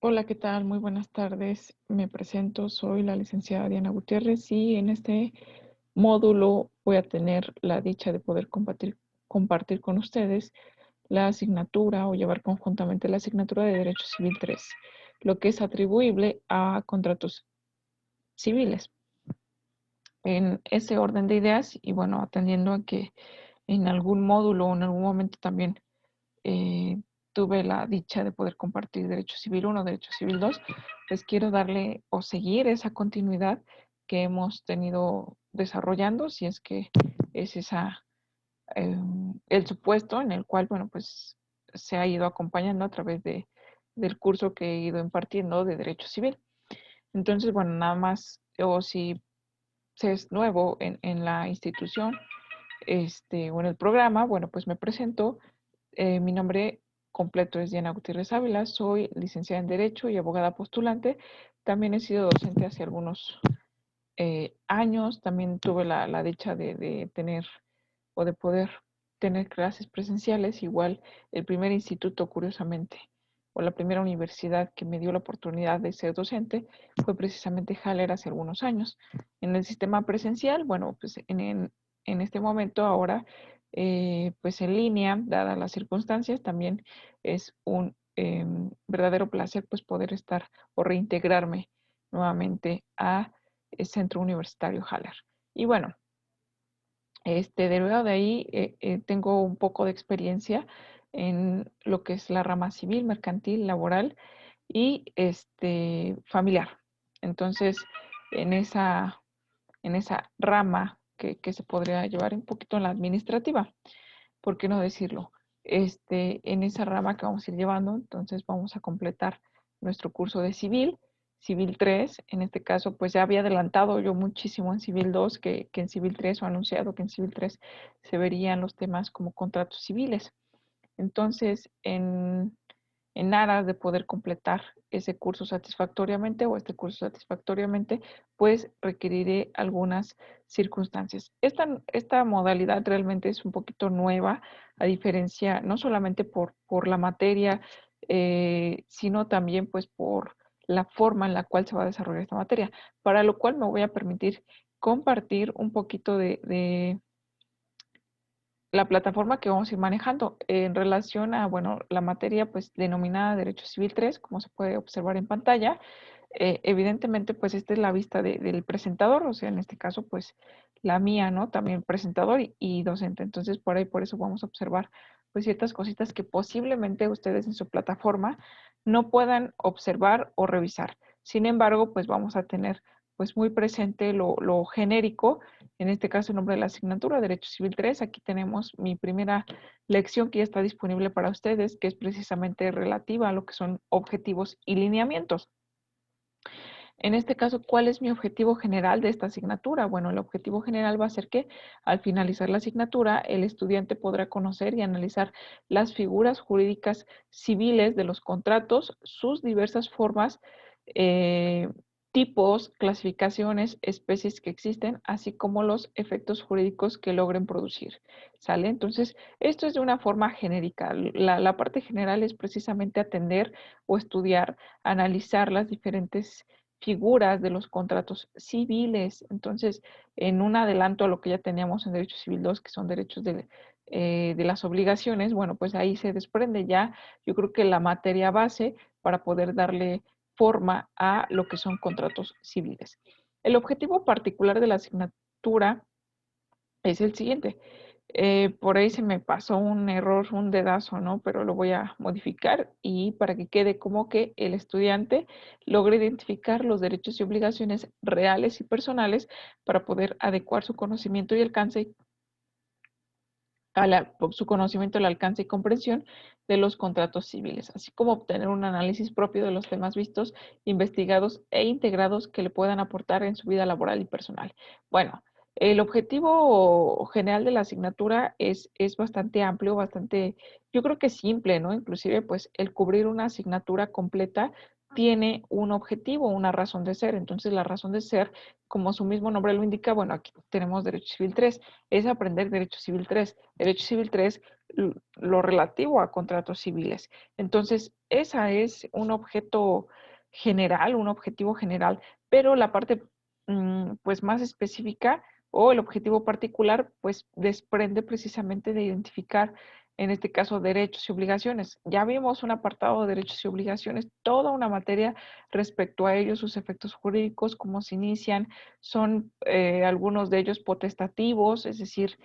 Hola, ¿qué tal? Muy buenas tardes. Me presento, soy la licenciada Diana Gutiérrez y en este módulo voy a tener la dicha de poder compartir con ustedes la asignatura o llevar conjuntamente la asignatura de Derecho Civil 3, lo que es atribuible a contratos civiles. En ese orden de ideas y bueno, atendiendo a que en algún módulo o en algún momento también eh, tuve la dicha de poder compartir Derecho Civil 1, Derecho Civil 2, pues quiero darle o seguir esa continuidad que hemos tenido desarrollando, si es que es el supuesto en el cual, bueno, pues se ha ido acompañando a través del curso que he ido impartiendo de Derecho Civil. Entonces, bueno, nada más, o si se es nuevo en la institución, o en el programa, bueno, pues me presento. Mi nombre completo es Diana Gutiérrez Ávila, soy licenciada en Derecho y abogada postulante. También he sido docente hace algunos años. También tuve la dicha de tener o de poder tener clases presenciales. Igual el primer instituto, curiosamente, o la primera universidad que me dio la oportunidad de ser docente fue precisamente Haller hace algunos años. En el sistema presencial, bueno, pues en este momento ahora, pues en línea, dadas las circunstancias, también es un verdadero placer pues poder estar o reintegrarme nuevamente a el Centro Universitario Haller. Y bueno, derivado de ahí, tengo un poco de experiencia en lo que es la rama civil, mercantil, laboral y familiar. Entonces, en esa, en esa rama que se podría llevar un poquito en la administrativa, ¿por qué no decirlo? En esa rama que vamos a ir llevando, entonces vamos a completar nuestro curso de civil, civil 3, en este caso, pues ya había adelantado yo muchísimo en civil 2 que en civil 3 o anunciado que en civil 3 se verían los temas como contratos civiles. Entonces, en aras de poder completar ese curso satisfactoriamente o este curso satisfactoriamente, pues requeriré algunas circunstancias. Esta modalidad realmente es un poquito nueva, a diferencia, no solamente por la materia, sino también pues por la forma en la cual se va a desarrollar esta materia, para lo cual me voy a permitir compartir un poquito de la plataforma que vamos a ir manejando en relación a, bueno, la materia pues denominada Derecho Civil 3, como se puede observar en pantalla. Evidentemente, pues esta es la vista del presentador, o sea, en este caso, pues la mía, ¿no? También presentador y docente. Entonces, por eso vamos a observar pues ciertas cositas que posiblemente ustedes en su plataforma no puedan observar o revisar. Sin embargo, pues vamos a tener pues muy presente lo genérico, en este caso el nombre de la asignatura, Derecho Civil 3. Aquí tenemos mi primera lección que ya está disponible para ustedes, que es precisamente relativa a lo que son objetivos y lineamientos. En este caso, ¿cuál es mi objetivo general de esta asignatura? Bueno, el objetivo general va a ser que al finalizar la asignatura, el estudiante podrá conocer y analizar las figuras jurídicas civiles de los contratos, sus diversas formas, eh, tipos, clasificaciones, especies que existen, así como los efectos jurídicos que logren producir. ¿Sale? Entonces, esto es de una forma genérica. La parte general es precisamente atender o estudiar, analizar las diferentes figuras de los contratos civiles. Entonces, en un adelanto a lo que ya teníamos en Derecho Civil 2, que son derechos de las obligaciones, bueno, pues ahí se desprende ya, yo creo que la materia base para poder darle forma a lo que son contratos civiles. El objetivo particular de la asignatura es el siguiente. Por ahí se me pasó un error, un dedazo, ¿no? Pero lo voy a modificar y para que quede como que el estudiante logre identificar los derechos y obligaciones reales y personales para poder adecuar su conocimiento y alcance su conocimiento, el alcance y comprensión de los contratos civiles, así como obtener un análisis propio de los temas vistos, investigados e integrados que le puedan aportar en su vida laboral y personal. Bueno, el objetivo general de la asignatura es bastante amplio, bastante, yo creo que simple, ¿no? Inclusive, pues, el cubrir una asignatura completa tiene un objetivo, una razón de ser. Entonces, la razón de ser, como su mismo nombre lo indica, bueno, aquí tenemos Derecho Civil 3, es aprender Derecho Civil 3. Derecho Civil 3, lo relativo a contratos civiles. Entonces, esa es un objeto general, un objetivo general, pero la parte pues más específica o el objetivo particular pues desprende precisamente de identificar en este caso derechos y obligaciones. Ya vimos un apartado de derechos y obligaciones, toda una materia respecto a ellos, sus efectos jurídicos, cómo se inician, son algunos de ellos potestativos, es decir,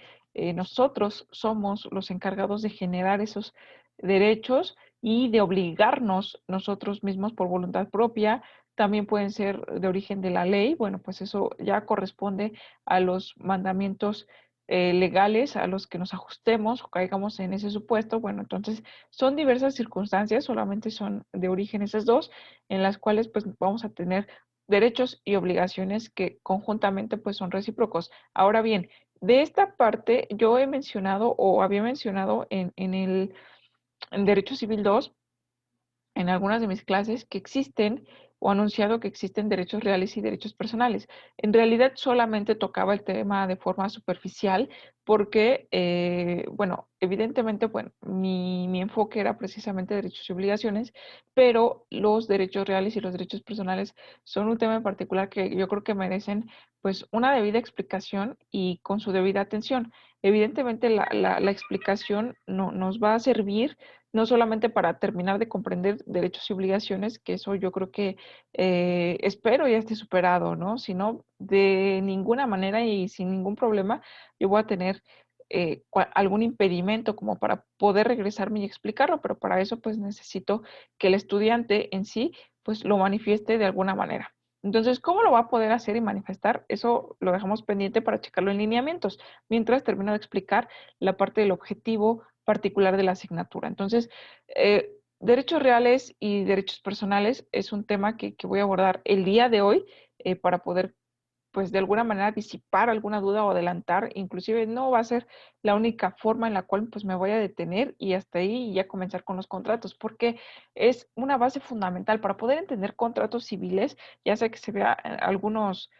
nosotros somos los encargados de generar esos derechos y de obligarnos nosotros mismos por voluntad propia. También pueden ser de origen de la ley. Bueno, pues eso ya corresponde a los mandamientos legales a los que nos ajustemos o caigamos en ese supuesto. Bueno, entonces son diversas circunstancias, solamente son de origen esas dos, en las cuales pues vamos a tener derechos y obligaciones que conjuntamente pues son recíprocos. Ahora bien, de esta parte yo he mencionado o había mencionado en el en Derecho Civil 2 en algunas de mis clases que existen o anunciado que existen derechos reales y derechos personales. En realidad solamente tocaba el tema de forma superficial porque, bueno, evidentemente, bueno, mi enfoque era precisamente derechos y obligaciones, pero los derechos reales y los derechos personales son un tema en particular que yo creo que merecen pues una debida explicación y con su debida atención. Evidentemente la explicación no, nos va a servir no solamente para terminar de comprender derechos y obligaciones, que eso yo creo que espero ya esté superado, ¿no? Sino de ninguna manera y sin ningún problema yo voy a tener algún impedimento como para poder regresarme y explicarlo, pero para eso pues necesito que el estudiante en sí pues lo manifieste de alguna manera. Entonces, ¿cómo lo va a poder hacer y manifestar? Eso lo dejamos pendiente para checarlo en lineamientos, mientras termino de explicar la parte del objetivo particular de la asignatura. Entonces, derechos reales y derechos personales es un tema que voy a abordar el día de hoy para poder pues de alguna manera disipar alguna duda o adelantar, inclusive no va a ser la única forma en la cual pues me voy a detener y hasta ahí ya comenzar con los contratos, porque es una base fundamental para poder entender contratos civiles, ya sea que se vea algunos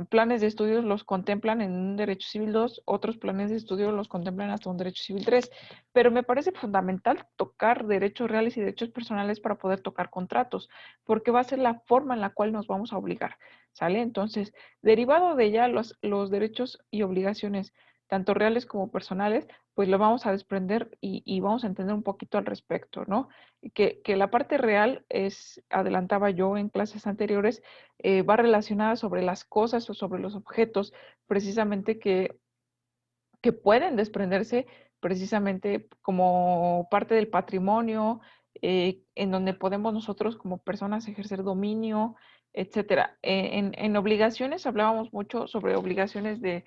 planes de estudios los contemplan en un derecho civil 2, otros planes de estudio los contemplan hasta un derecho civil 3, pero me parece fundamental tocar derechos reales y derechos personales para poder tocar contratos, porque va a ser la forma en la cual nos vamos a obligar. ¿Sale? Entonces, derivado de ella, los derechos y obligaciones, tanto reales como personales, pues lo vamos a desprender y vamos a entender un poquito al respecto, ¿no? Que la parte real es, adelantaba yo en clases anteriores, va relacionada sobre las cosas o sobre los objetos, precisamente que pueden desprenderse precisamente como parte del patrimonio, en donde podemos nosotros como personas ejercer dominio, etcétera. En obligaciones hablábamos mucho sobre obligaciones de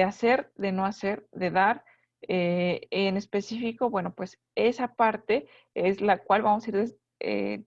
hacer, de no hacer, de dar. En específico, bueno, pues esa parte es la cual vamos a ir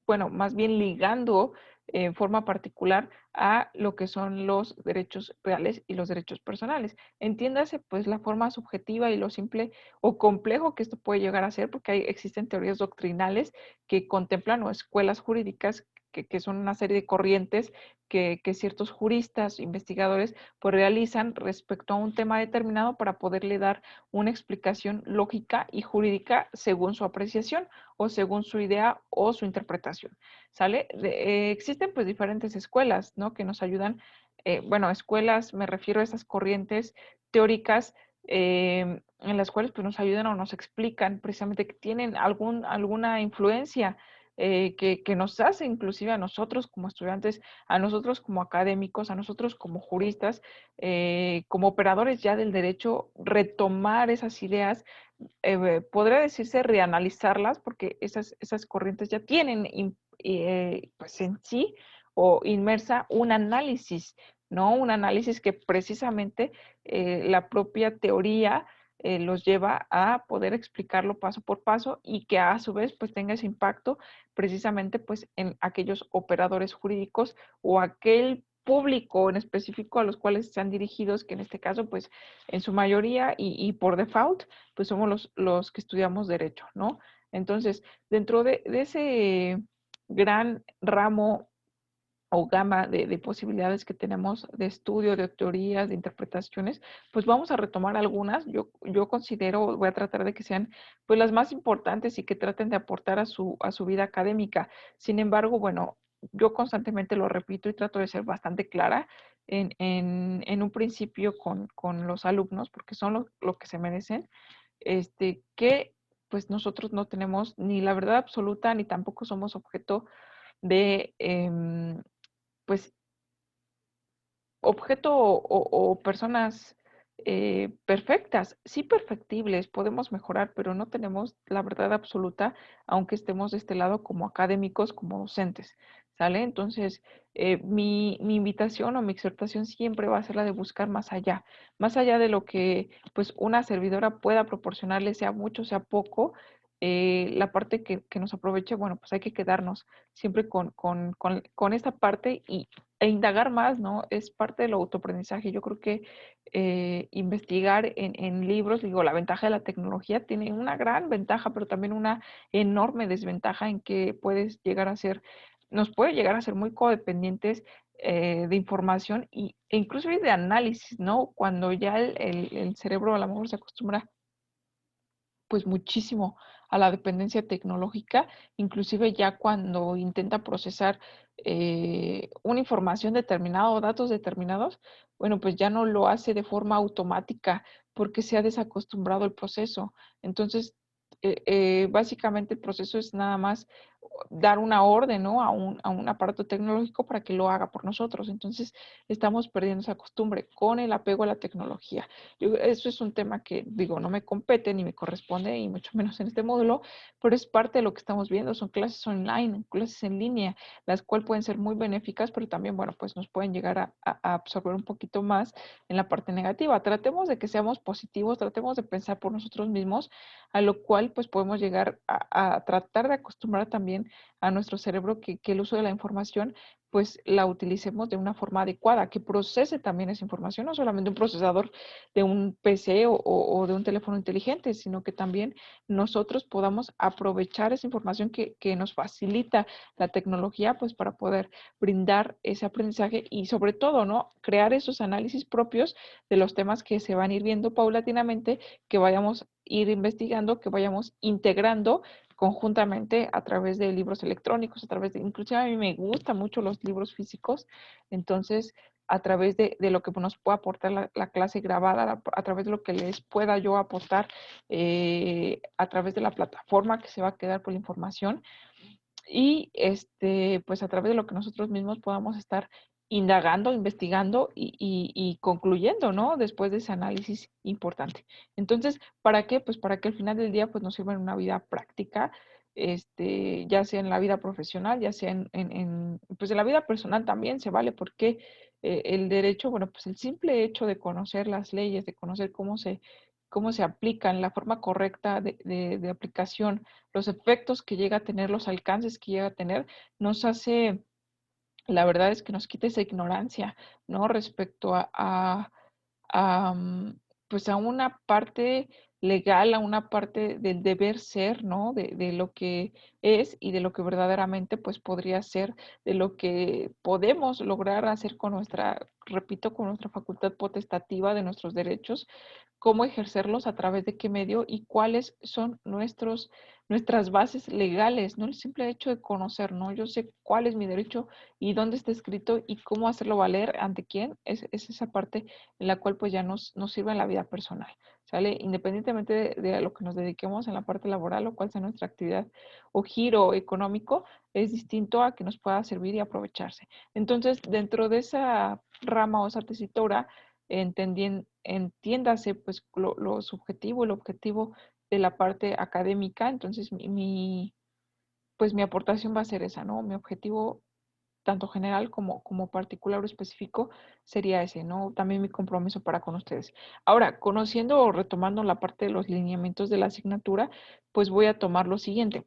bueno, más bien ligando en forma particular a lo que son los derechos reales y los derechos personales. Entiéndase, pues, la forma subjetiva y lo simple o complejo que esto puede llegar a ser, porque existen teorías doctrinales que contemplan o escuelas jurídicas que son una serie de corrientes que ciertos juristas, investigadores, pues realizan respecto a un tema determinado para poderle dar una explicación lógica y jurídica según su apreciación o según su idea o su interpretación, ¿sale? Existen pues diferentes escuelas, ¿no? Que nos ayudan, bueno, escuelas, me refiero a esas corrientes teóricas en las cuales pues nos ayudan o nos explican precisamente que tienen alguna influencia que nos hace inclusive a nosotros como estudiantes, a nosotros como académicos, a nosotros como juristas, como operadores ya del derecho, retomar esas ideas podría decirse reanalizarlas porque esas corrientes ya tienen pues en sí o inmersa un análisis, ¿no? Un análisis que precisamente la propia teoría los lleva a poder explicarlo paso por paso y que a su vez pues tenga ese impacto precisamente pues en aquellos operadores jurídicos o aquel público en específico a los cuales sean dirigidos, que en este caso pues en su mayoría y por default pues somos los que estudiamos derecho, ¿no? Entonces, dentro de ese gran ramo o gama de posibilidades que tenemos de estudio, de teorías, de interpretaciones, pues vamos a retomar algunas. Yo considero, voy a tratar de que sean pues las más importantes y que traten de aportar a su vida académica. Sin embargo, bueno, yo constantemente lo repito y trato de ser bastante clara en un principio con los alumnos, porque son lo que se merecen, que pues nosotros no tenemos ni la verdad absoluta ni tampoco somos objeto de, pues, objeto o personas perfectas, sí perfectibles, podemos mejorar, pero no tenemos la verdad absoluta, aunque estemos de este lado como académicos, como docentes, ¿sale? Entonces, mi invitación o mi exhortación siempre va a ser la de buscar más allá de lo que pues una servidora pueda proporcionarle, sea mucho, sea poco. La parte que nos aproveche, bueno, pues hay que quedarnos siempre con esta parte e indagar más, ¿no? Es parte del autoaprendizaje. Yo creo que investigar en libros, digo, la ventaja de la tecnología tiene una gran ventaja, pero también una enorme desventaja en que puedes llegar a ser, nos puede llegar a ser muy codependientes de información e incluso de análisis, ¿no? Cuando ya el cerebro a lo mejor se acostumbra pues muchísimo a la dependencia tecnológica, inclusive ya cuando intenta procesar una información determinada o datos determinados, bueno, pues ya no lo hace de forma automática porque se ha desacostumbrado el proceso. Entonces, básicamente el proceso es nada más dar una orden, ¿no? A un aparato tecnológico para que lo haga por nosotros. Entonces, estamos perdiendo esa costumbre con el apego a la tecnología. Eso es un tema que, digo, no me compete ni me corresponde, y mucho menos en este módulo, pero es parte de lo que estamos viendo. Son clases online, clases en línea, las cuales pueden ser muy benéficas, pero también, bueno, pues nos pueden llegar a absorber un poquito más en la parte negativa. Tratemos de que seamos positivos, tratemos de pensar por nosotros mismos, a lo cual pues podemos llegar a tratar de acostumbrar también a nuestro cerebro que el uso de la información pues la utilicemos de una forma adecuada, que procese también esa información, no solamente un procesador de un PC o de un teléfono inteligente, sino que también nosotros podamos aprovechar esa información que nos facilita la tecnología, pues para poder brindar ese aprendizaje y sobre todo, ¿no? Crear esos análisis propios de los temas que se van a ir viendo paulatinamente, que vayamos a ir investigando, que vayamos integrando conjuntamente a través de libros electrónicos, a través de, inclusive a mí me gustan mucho los libros físicos, entonces a través de lo que nos pueda aportar la clase grabada, a través de lo que les pueda yo aportar a través de la plataforma que se va a quedar por la información, y pues a través de lo que nosotros mismos podamos estar indagando, investigando y concluyendo, ¿no? Después de ese análisis importante. Entonces, ¿para qué? Pues para que al final del día pues nos sirva en una vida práctica, ya sea en la vida profesional, ya sea pues en la vida personal también se vale, porque el derecho, bueno, pues el simple hecho de conocer las leyes, de conocer cómo se aplican, la forma correcta de aplicación, los efectos que llega a tener, los alcances que llega a tener, nos hace, la verdad es que nos quita esa ignorancia, ¿no? Respecto a, pues a una parte legal, a una parte del deber ser, ¿no? De lo que es y de lo que verdaderamente pues podría ser, de lo que podemos lograr hacer con nuestra, repito, con nuestra facultad potestativa de nuestros derechos, cómo ejercerlos, a través de qué medio y cuáles son nuestras bases legales, no el simple hecho de conocer, ¿no? Yo sé cuál es mi derecho y dónde está escrito y cómo hacerlo valer, ante quién, es esa parte en la cual pues ya nos sirve en la vida personal, ¿sale? Independientemente de a lo que nos dediquemos en la parte laboral o cuál sea nuestra actividad o giro económico, es distinto a que nos pueda servir y aprovecharse. Entonces, dentro de esa rama o esa tesitura, entiéndase pues lo subjetivo, el objetivo de la parte académica. Entonces, pues mi aportación va a ser esa, ¿no? Mi objetivo, tanto general como particular o específico, sería ese, ¿no? También mi compromiso para con ustedes. Ahora, conociendo o retomando la parte de los lineamientos de la asignatura, pues voy a tomar lo siguiente.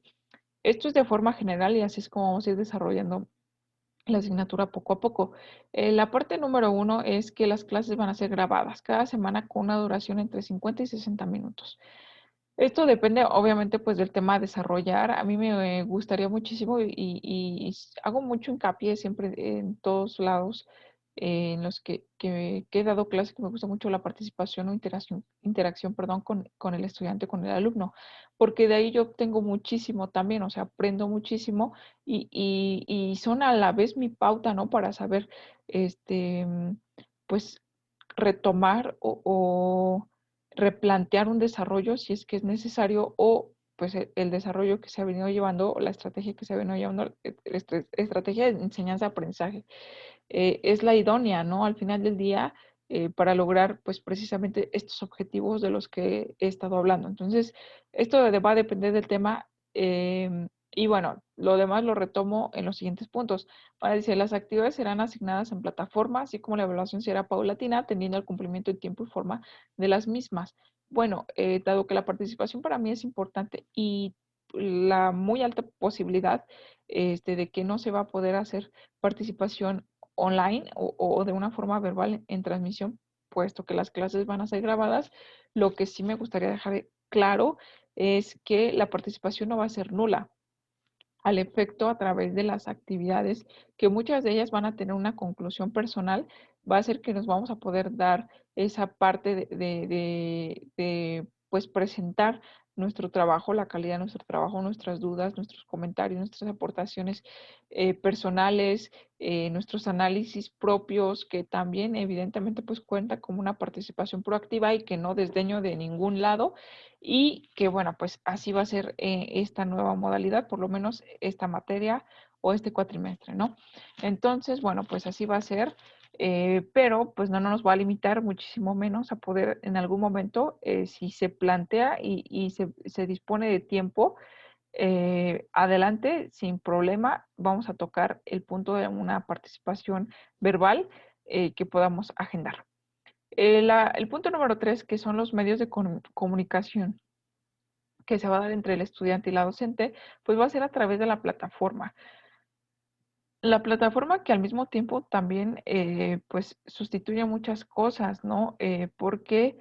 Esto es de forma general y así es como vamos a ir desarrollando la asignatura poco a poco. La parte número uno es que las clases van a ser grabadas cada semana con una duración entre 50 y 60 minutos. Esto depende, obviamente, pues del tema a desarrollar. A mí me gustaría muchísimo hago mucho hincapié siempre en todos lados en los que he dado clases, que me gusta mucho la participación o interacción, perdón, con el estudiante, con el alumno, porque de ahí yo obtengo muchísimo también, o sea, aprendo muchísimo y son a la vez mi pauta, ¿no? Para saber, este, pues, retomar o replantear un desarrollo si es que es necesario o pues el desarrollo que se ha venido llevando o la estrategia que se ha venido llevando, estrategia de enseñanza-aprendizaje, es la idónea, ¿no? Al final del día, para lograr pues precisamente estos objetivos de los que he estado hablando. Entonces, esto va a depender del tema y bueno, lo demás lo retomo en los siguientes puntos. Para decir, las actividades serán asignadas en plataforma, así como la evaluación será paulatina, atendiendo al cumplimiento en tiempo y forma de las mismas. Bueno, dado que la participación para mí es importante y la muy alta posibilidad de que no se va a poder hacer participación online o de una forma verbal en transmisión, puesto que las clases van a ser grabadas, lo que sí me gustaría dejar claro es que la participación no va a ser nula al efecto a través de las actividades, que muchas de ellas van a tener una conclusión personal, va a ser que nos vamos a poder dar esa parte pues presentar nuestro trabajo, la calidad de nuestro trabajo, nuestras dudas, nuestros comentarios, nuestras aportaciones personales, nuestros análisis propios, que también evidentemente pues cuenta como una participación proactiva y que no desdeño de ningún lado y que bueno, pues así va a ser esta nueva modalidad, por lo menos esta materia o este cuatrimestre, ¿no? Entonces, bueno, pues así va a ser, pero pues no nos va a limitar muchísimo menos a poder en algún momento, si se plantea y se dispone de tiempo, adelante, sin problema, vamos a tocar el punto de una participación verbal que podamos agendar. El punto número 3, que son los medios de comunicación que se va a dar entre el estudiante y la docente, pues va a ser a través de la plataforma. La plataforma que al mismo tiempo también pues sustituye muchas cosas, ¿no? Porque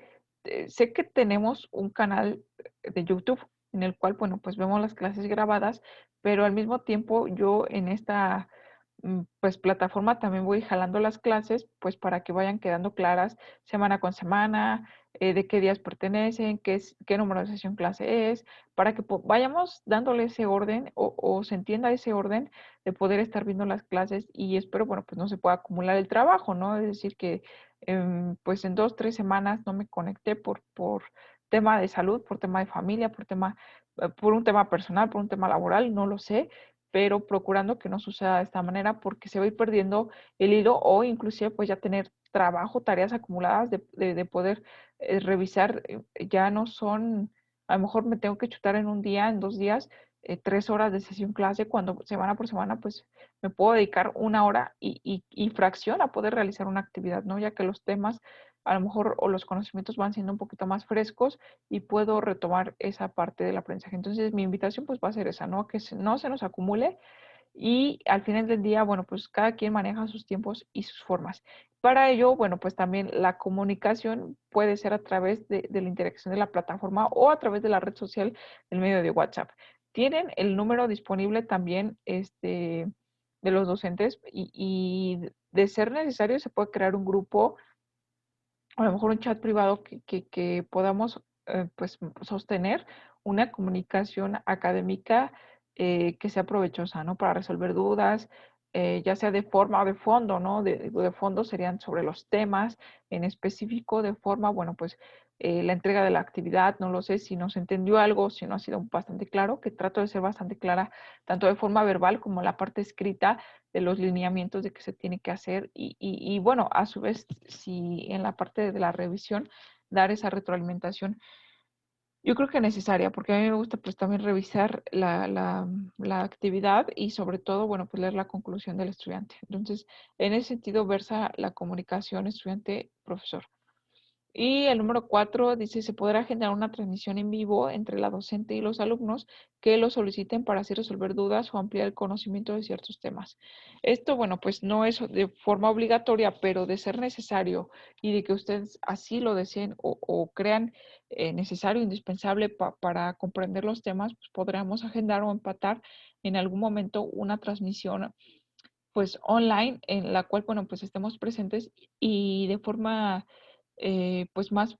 sé que tenemos un canal de YouTube en el cual, bueno, pues vemos las clases grabadas, pero al mismo tiempo yo en esta pues plataforma también voy jalando las clases, pues para que vayan quedando claras semana con semana, de qué días pertenecen, qué número de sesión clase es, para que vayamos dándole ese orden o se entienda ese orden de poder estar viendo las clases y espero, bueno, pues no se pueda acumular el trabajo, ¿no? Es decir, que pues en 2, 3 semanas no me conecté por tema de salud, por tema de familia, por un tema personal, por un tema laboral, no lo sé, pero procurando que no suceda de esta manera porque se va a ir perdiendo el hilo o inclusive pues ya tener trabajo, tareas acumuladas de poder revisar, ya no son, a lo mejor me tengo que chutar en un día, en 2 días, 3 horas de sesión clase, cuando semana por semana, pues me puedo dedicar 1 hora y fracción a poder realizar una actividad, ¿no? Ya que los temas, a lo mejor, o los conocimientos van siendo un poquito más frescos y puedo retomar esa parte del aprendizaje. Entonces, mi invitación, pues, va a ser esa, ¿no? Que no se nos acumule y al final del día, bueno, pues cada quien maneja sus tiempos y sus formas. Para ello, bueno, pues también la comunicación puede ser a través de la interacción de la plataforma o a través de la red social del medio de WhatsApp. Tienen el número disponible también de los docentes y de ser necesario se puede crear un grupo, a lo mejor un chat privado que podamos pues sostener una comunicación académica que sea provechosa, ¿no? Para resolver dudas, ya sea de forma o de fondo, ¿no? De fondo serían sobre los temas en específico, de forma, bueno, pues la entrega de la actividad, no lo sé si no se entendió algo, si no ha sido bastante claro, que trato de ser bastante clara, tanto de forma verbal como la parte escrita de los lineamientos de qué se tiene que hacer y bueno, a su vez, si en la parte de la revisión, dar esa retroalimentación, yo creo que necesaria, porque a mí me gusta pues también revisar la actividad y sobre todo, bueno, pues leer la conclusión del estudiante. Entonces, en ese sentido, versa la comunicación estudiante-profesor. Y el número 4 dice, se podrá generar una transmisión en vivo entre la docente y los alumnos que lo soliciten para así resolver dudas o ampliar el conocimiento de ciertos temas. Esto, bueno, pues no es de forma obligatoria, pero de ser necesario y de que ustedes así lo deseen o crean necesario, indispensable para comprender los temas, pues podríamos agendar o empatar en algún momento una transmisión pues online en la cual, bueno, pues estemos presentes y de forma pues más,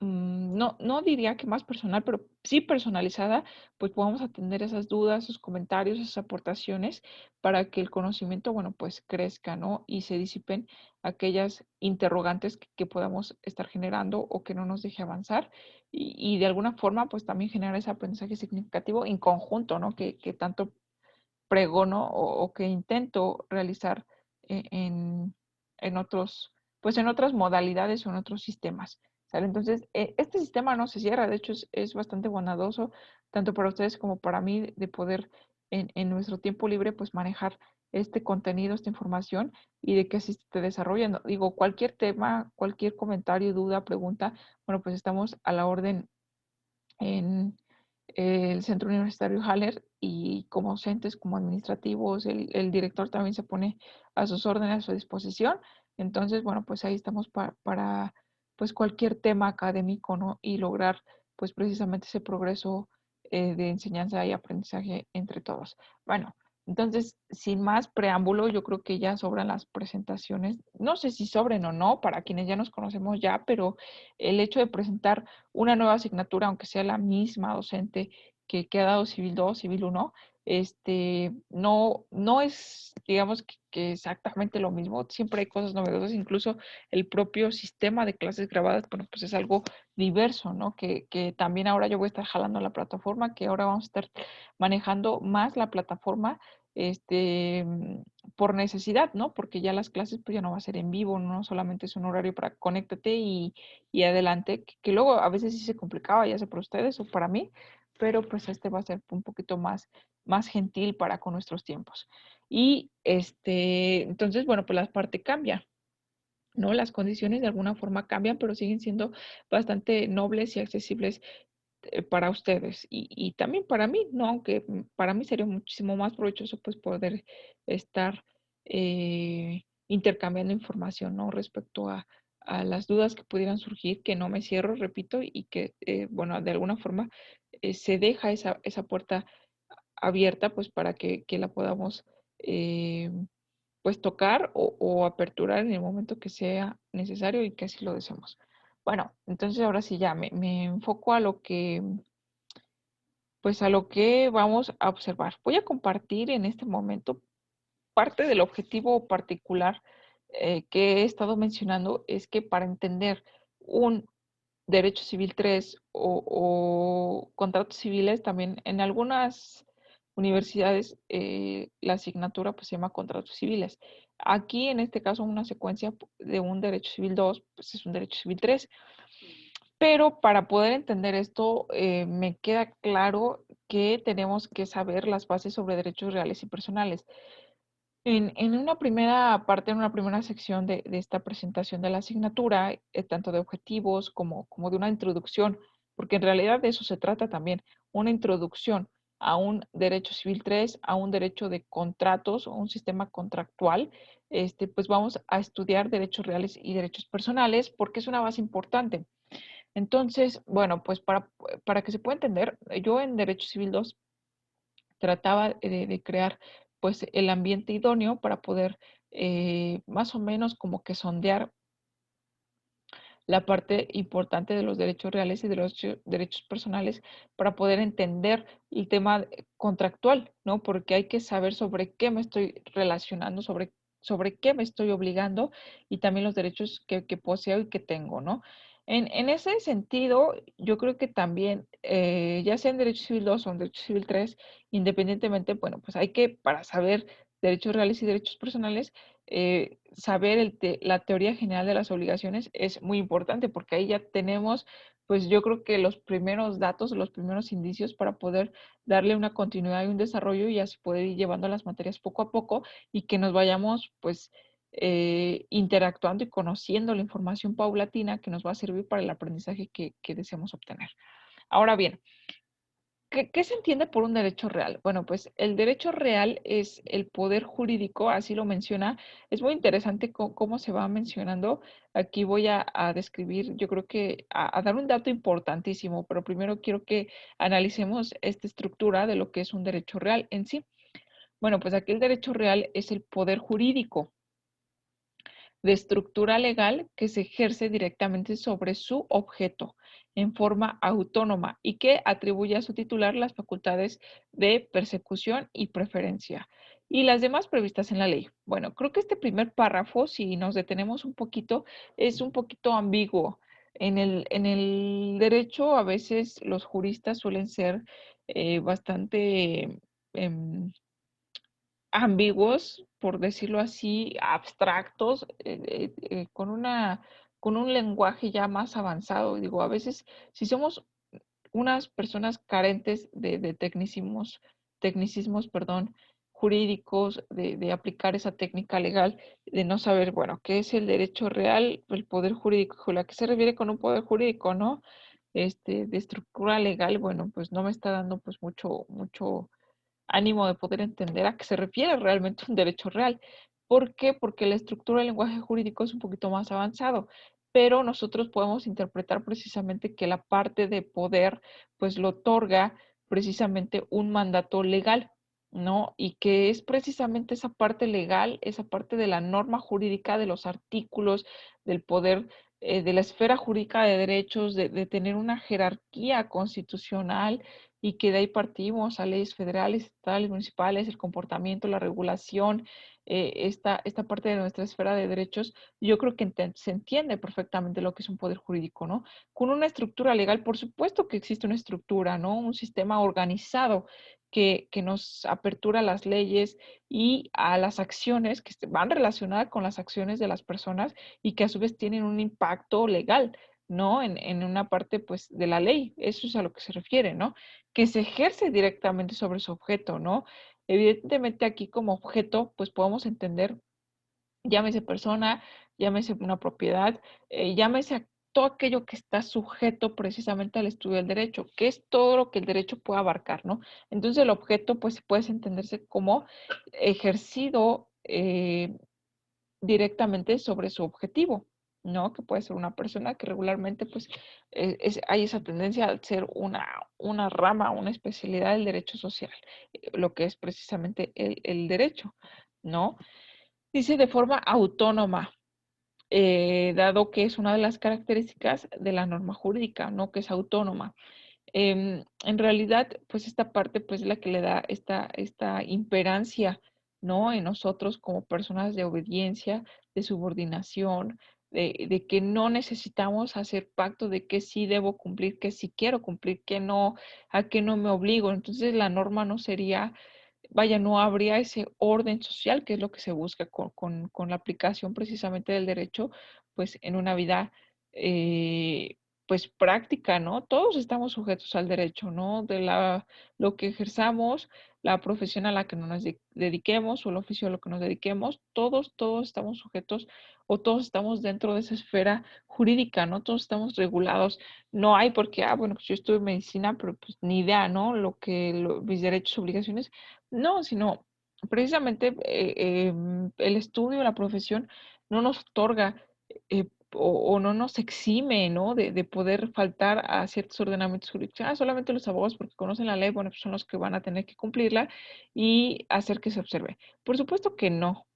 no diría que más personal, pero sí personalizada, pues podamos atender esas dudas, esos comentarios, esas aportaciones para que el conocimiento, bueno, pues crezca, ¿no? Y se disipen aquellas interrogantes que podamos estar generando o que no nos deje avanzar y de alguna forma, pues también generar ese aprendizaje significativo en conjunto, ¿no? Que tanto pregono o que intento realizar en, en otros, pues en otras modalidades o en otros sistemas. ¿Sale? Entonces, este sistema no se cierra, de hecho es bastante bondadoso, tanto para ustedes como para mí, de poder en nuestro tiempo libre, pues manejar este contenido, esta información y de que así se esté desarrollando. Digo, cualquier tema, cualquier comentario, duda, pregunta, bueno, pues estamos a la orden en el Centro Universitario Haller y como docentes, como administrativos, el director también se pone a sus órdenes, a su disposición. Entonces, bueno, pues ahí estamos para pues cualquier tema académico, ¿no? Y lograr pues precisamente ese progreso de enseñanza y aprendizaje entre todos. Bueno, entonces, sin más preámbulo, yo creo que ya sobran las presentaciones. No sé si sobren o no, para quienes ya nos conocemos ya, pero el hecho de presentar una nueva asignatura, aunque sea la misma docente que ha dado Civil 2, Civil 1, no es, digamos, que exactamente lo mismo. Siempre hay cosas novedosas, incluso el propio sistema de clases grabadas, bueno, pues es algo diverso, ¿no? Que también ahora yo voy a estar jalando la plataforma, que ahora vamos a estar manejando más la plataforma, este, por necesidad, ¿no? Porque ya las clases pues ya no va a ser en vivo, no solamente es un horario para conéctate y adelante, que luego a veces sí se complicaba, ya sea para ustedes o para mí, pero pues este va a ser un poquito más gentil para con nuestros tiempos. Y entonces, bueno, pues la parte cambia, ¿no? Las condiciones de alguna forma cambian, pero siguen siendo bastante nobles y accesibles para ustedes y también para mí, ¿no? Aunque para mí sería muchísimo más provechoso pues poder estar intercambiando información, ¿no? Respecto a las dudas que pudieran surgir, que no me cierro, repito, y que, bueno, de alguna forma se deja esa puerta abierta pues para que la podamos eh, pues tocar o aperturar en el momento que sea necesario y que así lo deseemos. Bueno, entonces ahora sí ya me enfoco a lo que pues a lo que vamos a observar. Voy a compartir en este momento parte del objetivo particular que he estado mencionando es que para entender un derecho civil 3 o contratos civiles, también en algunas universidades la asignatura pues se llama contratos civiles. Aquí en este caso una secuencia de un derecho civil 2 pues es un derecho civil 3. Pero para poder entender esto, me queda claro que tenemos que saber las bases sobre derechos reales y personales. En una primera parte, en una primera sección de esta presentación de la asignatura, tanto de objetivos como de una introducción, porque en realidad de eso se trata también, una introducción a un derecho civil 3, a un derecho de contratos o un sistema contractual, pues vamos a estudiar derechos reales y derechos personales porque es una base importante. Entonces, bueno, pues para que se pueda entender, yo en Derecho Civil 2 trataba de crear pues el ambiente idóneo para poder más o menos como que sondear la parte importante de los derechos reales y de los derechos personales para poder entender el tema contractual, ¿no? Porque hay que saber sobre qué me estoy relacionando, sobre qué me estoy obligando y también los derechos que poseo y que tengo, ¿no? En ese sentido, yo creo que también, ya sea en Derecho Civil 2 o en Derecho Civil 3, independientemente, bueno, pues hay que, para saber derechos reales y derechos personales, saber la teoría general de las obligaciones es muy importante porque ahí ya tenemos, pues yo creo que los primeros datos, los primeros indicios para poder darle una continuidad y un desarrollo y así poder ir llevando las materias poco a poco y que nos vayamos, pues, interactuando y conociendo la información paulatina que nos va a servir para el aprendizaje que deseamos obtener. Ahora bien, ¿qué se entiende por un derecho real? Bueno, pues el derecho real es el poder jurídico, así lo menciona. Es muy interesante cómo se va mencionando. Aquí voy a describir, yo creo que a dar un dato importantísimo, pero primero quiero que analicemos esta estructura de lo que es un derecho real en sí. Bueno, pues aquí el derecho real es el poder jurídico de estructura legal que se ejerce directamente sobre su objeto en forma autónoma y que atribuye a su titular las facultades de persecución y preferencia y las demás previstas en la ley. Bueno, creo que este primer párrafo, si nos detenemos un poquito, es un poquito ambiguo. En el derecho, a veces los juristas suelen ser bastante ambiguos, por decirlo así, abstractos, con un lenguaje ya más avanzado. Digo, a veces, si somos unas personas carentes de tecnicismos, perdón, jurídicos, de aplicar esa técnica legal, de no saber, bueno, qué es el derecho real, el poder jurídico, ¿a qué se refiere con un poder jurídico, no? De estructura legal, bueno, pues no me está dando pues mucho ánimo de poder entender a qué se refiere realmente un derecho real. ¿Por qué? Porque la estructura del lenguaje jurídico es un poquito más avanzado, pero nosotros podemos interpretar precisamente que la parte de poder, pues lo otorga precisamente un mandato legal, ¿no? Y que es precisamente esa parte legal, esa parte de la norma jurídica, de los artículos, del poder, de la esfera jurídica de derechos, de tener una jerarquía constitucional y que de ahí partimos a leyes federales, estatales, municipales, el comportamiento, la regulación, esta parte de nuestra esfera de derechos, yo creo que se entiende perfectamente lo que es un poder jurídico, ¿no? Con una estructura legal, por supuesto que existe una estructura, ¿no? Un sistema organizado que nos apertura a las leyes y a las acciones que van relacionadas con las acciones de las personas y que a su vez tienen un impacto legal. ¿No? En una parte, pues, de la ley. Eso es a lo que se refiere, ¿no? Que se ejerce directamente sobre su objeto, ¿no? Evidentemente aquí como objeto, pues podemos entender, llámese persona, llámese una propiedad, llámese a todo aquello que está sujeto precisamente al estudio del derecho, que es todo lo que el derecho puede abarcar, ¿no? Entonces el objeto, pues puede entenderse como ejercido directamente sobre su objetivo, ¿no? Que puede ser una persona que regularmente, pues, hay esa tendencia al ser una rama, una especialidad del derecho social, lo que es precisamente el derecho, ¿no? Dice de forma autónoma, dado que es una de las características de la norma jurídica, ¿no? Que es autónoma. En realidad, pues esta parte pues es la que le da esta imperancia, ¿no? En nosotros como personas de obediencia, de subordinación, de que no necesitamos hacer pacto de que sí debo cumplir, que sí quiero cumplir, que no, a que no me obligo. Entonces la norma no sería, vaya, no habría ese orden social que es lo que se busca con la aplicación precisamente del derecho, pues en una vida pues práctica, ¿no? Todos estamos sujetos al derecho, ¿no? Lo que ejerzamos, la profesión a la que nos dediquemos o el oficio a lo que nos dediquemos, todos estamos sujetos o todos estamos dentro de esa esfera jurídica, ¿no? Todos estamos regulados. No hay porque, bueno, pues yo estudio medicina, pero pues ni idea, ¿no? Mis derechos, obligaciones, no, sino precisamente el estudio, la profesión no nos otorga o no nos exime, ¿no? De poder faltar a ciertos ordenamientos jurídicos. Solamente los abogados, porque conocen la ley, bueno, pues son los que van a tener que cumplirla y hacer que se observe. Por supuesto que no.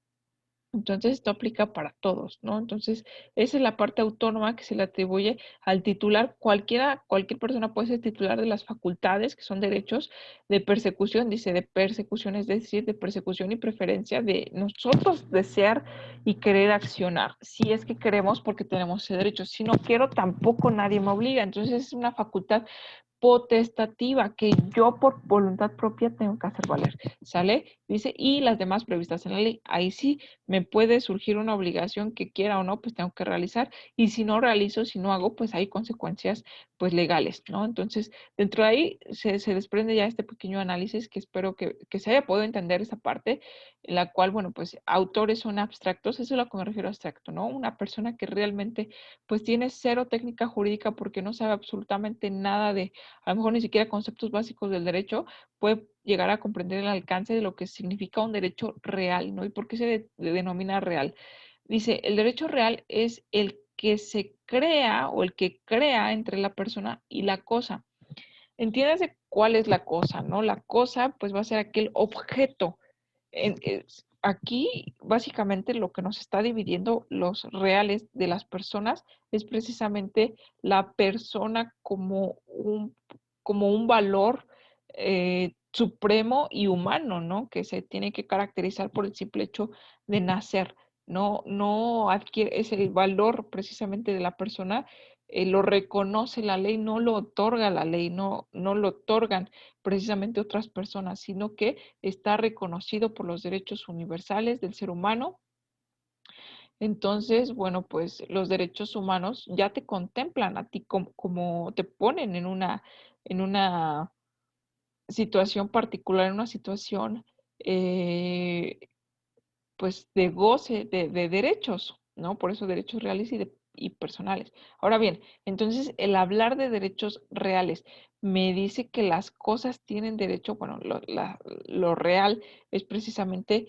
Entonces, esto aplica para todos, ¿no? Entonces, esa es la parte autónoma que se le atribuye al titular. Cualquier persona puede ser titular de las facultades, que son derechos de persecución, dice de persecución, es decir, de persecución y preferencia de nosotros desear y querer accionar. Si es que queremos, porque tenemos ese derecho. Si no quiero, tampoco nadie me obliga. Entonces, es una facultad potestativa que yo por voluntad propia tengo que hacer valer, ¿sale? Dice, y las demás previstas en la ley. Ahí sí me puede surgir una obligación que quiera o no, pues tengo que realizar. Y si no realizo, si no hago, pues hay consecuencias pues legales, ¿no? Entonces, dentro de ahí se desprende ya este pequeño análisis que espero que se haya podido entender esa parte, en la cual, bueno, pues autores son abstractos, eso es a lo que me refiero a abstracto, ¿no? Una persona que realmente, pues tiene cero técnica jurídica porque no sabe absolutamente nada de, a lo mejor ni siquiera conceptos básicos del derecho, puede llegar a comprender el alcance de lo que significa un derecho real, ¿no? ¿Y por qué se denomina real? Dice, el derecho real es el que se crea o el que crea entre la persona y la cosa. Entiéndase cuál es la cosa, ¿no? La cosa, pues va a ser aquel objeto. Aquí, básicamente, lo que nos está dividiendo los reales de las personas es precisamente la persona como un valor supremo y humano, ¿no? Que se tiene que caracterizar por el simple hecho de nacer. No adquiere ese valor precisamente de la persona, lo reconoce la ley, no lo otorga la ley, no lo otorgan precisamente otras personas, sino que está reconocido por los derechos universales del ser humano. Entonces, bueno, pues los derechos humanos ya te contemplan a ti como te ponen en una situación particular, en una situación eh, pues de goce de derechos, ¿no? Por eso derechos reales y personales. Ahora bien, entonces el hablar de derechos reales me dice que las cosas tienen derecho, bueno, lo real es precisamente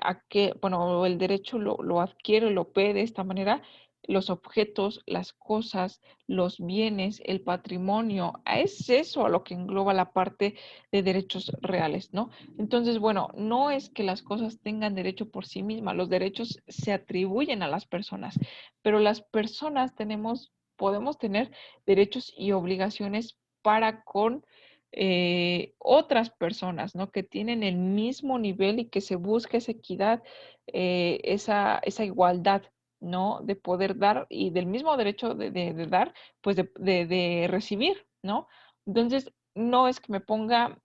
a que, bueno, el derecho lo adquiere, lo ve de esta manera, los objetos, las cosas, los bienes, el patrimonio, es eso a lo que engloba la parte de derechos reales, ¿no? Entonces, bueno, no es que las cosas tengan derecho por sí mismas, los derechos se atribuyen a las personas, pero las personas podemos tener derechos y obligaciones para con otras personas, ¿no? Que tienen el mismo nivel y que se busca esa equidad, esa igualdad, ¿no? De poder dar y del mismo derecho de dar, pues de recibir, ¿no? Entonces, no es que me ponga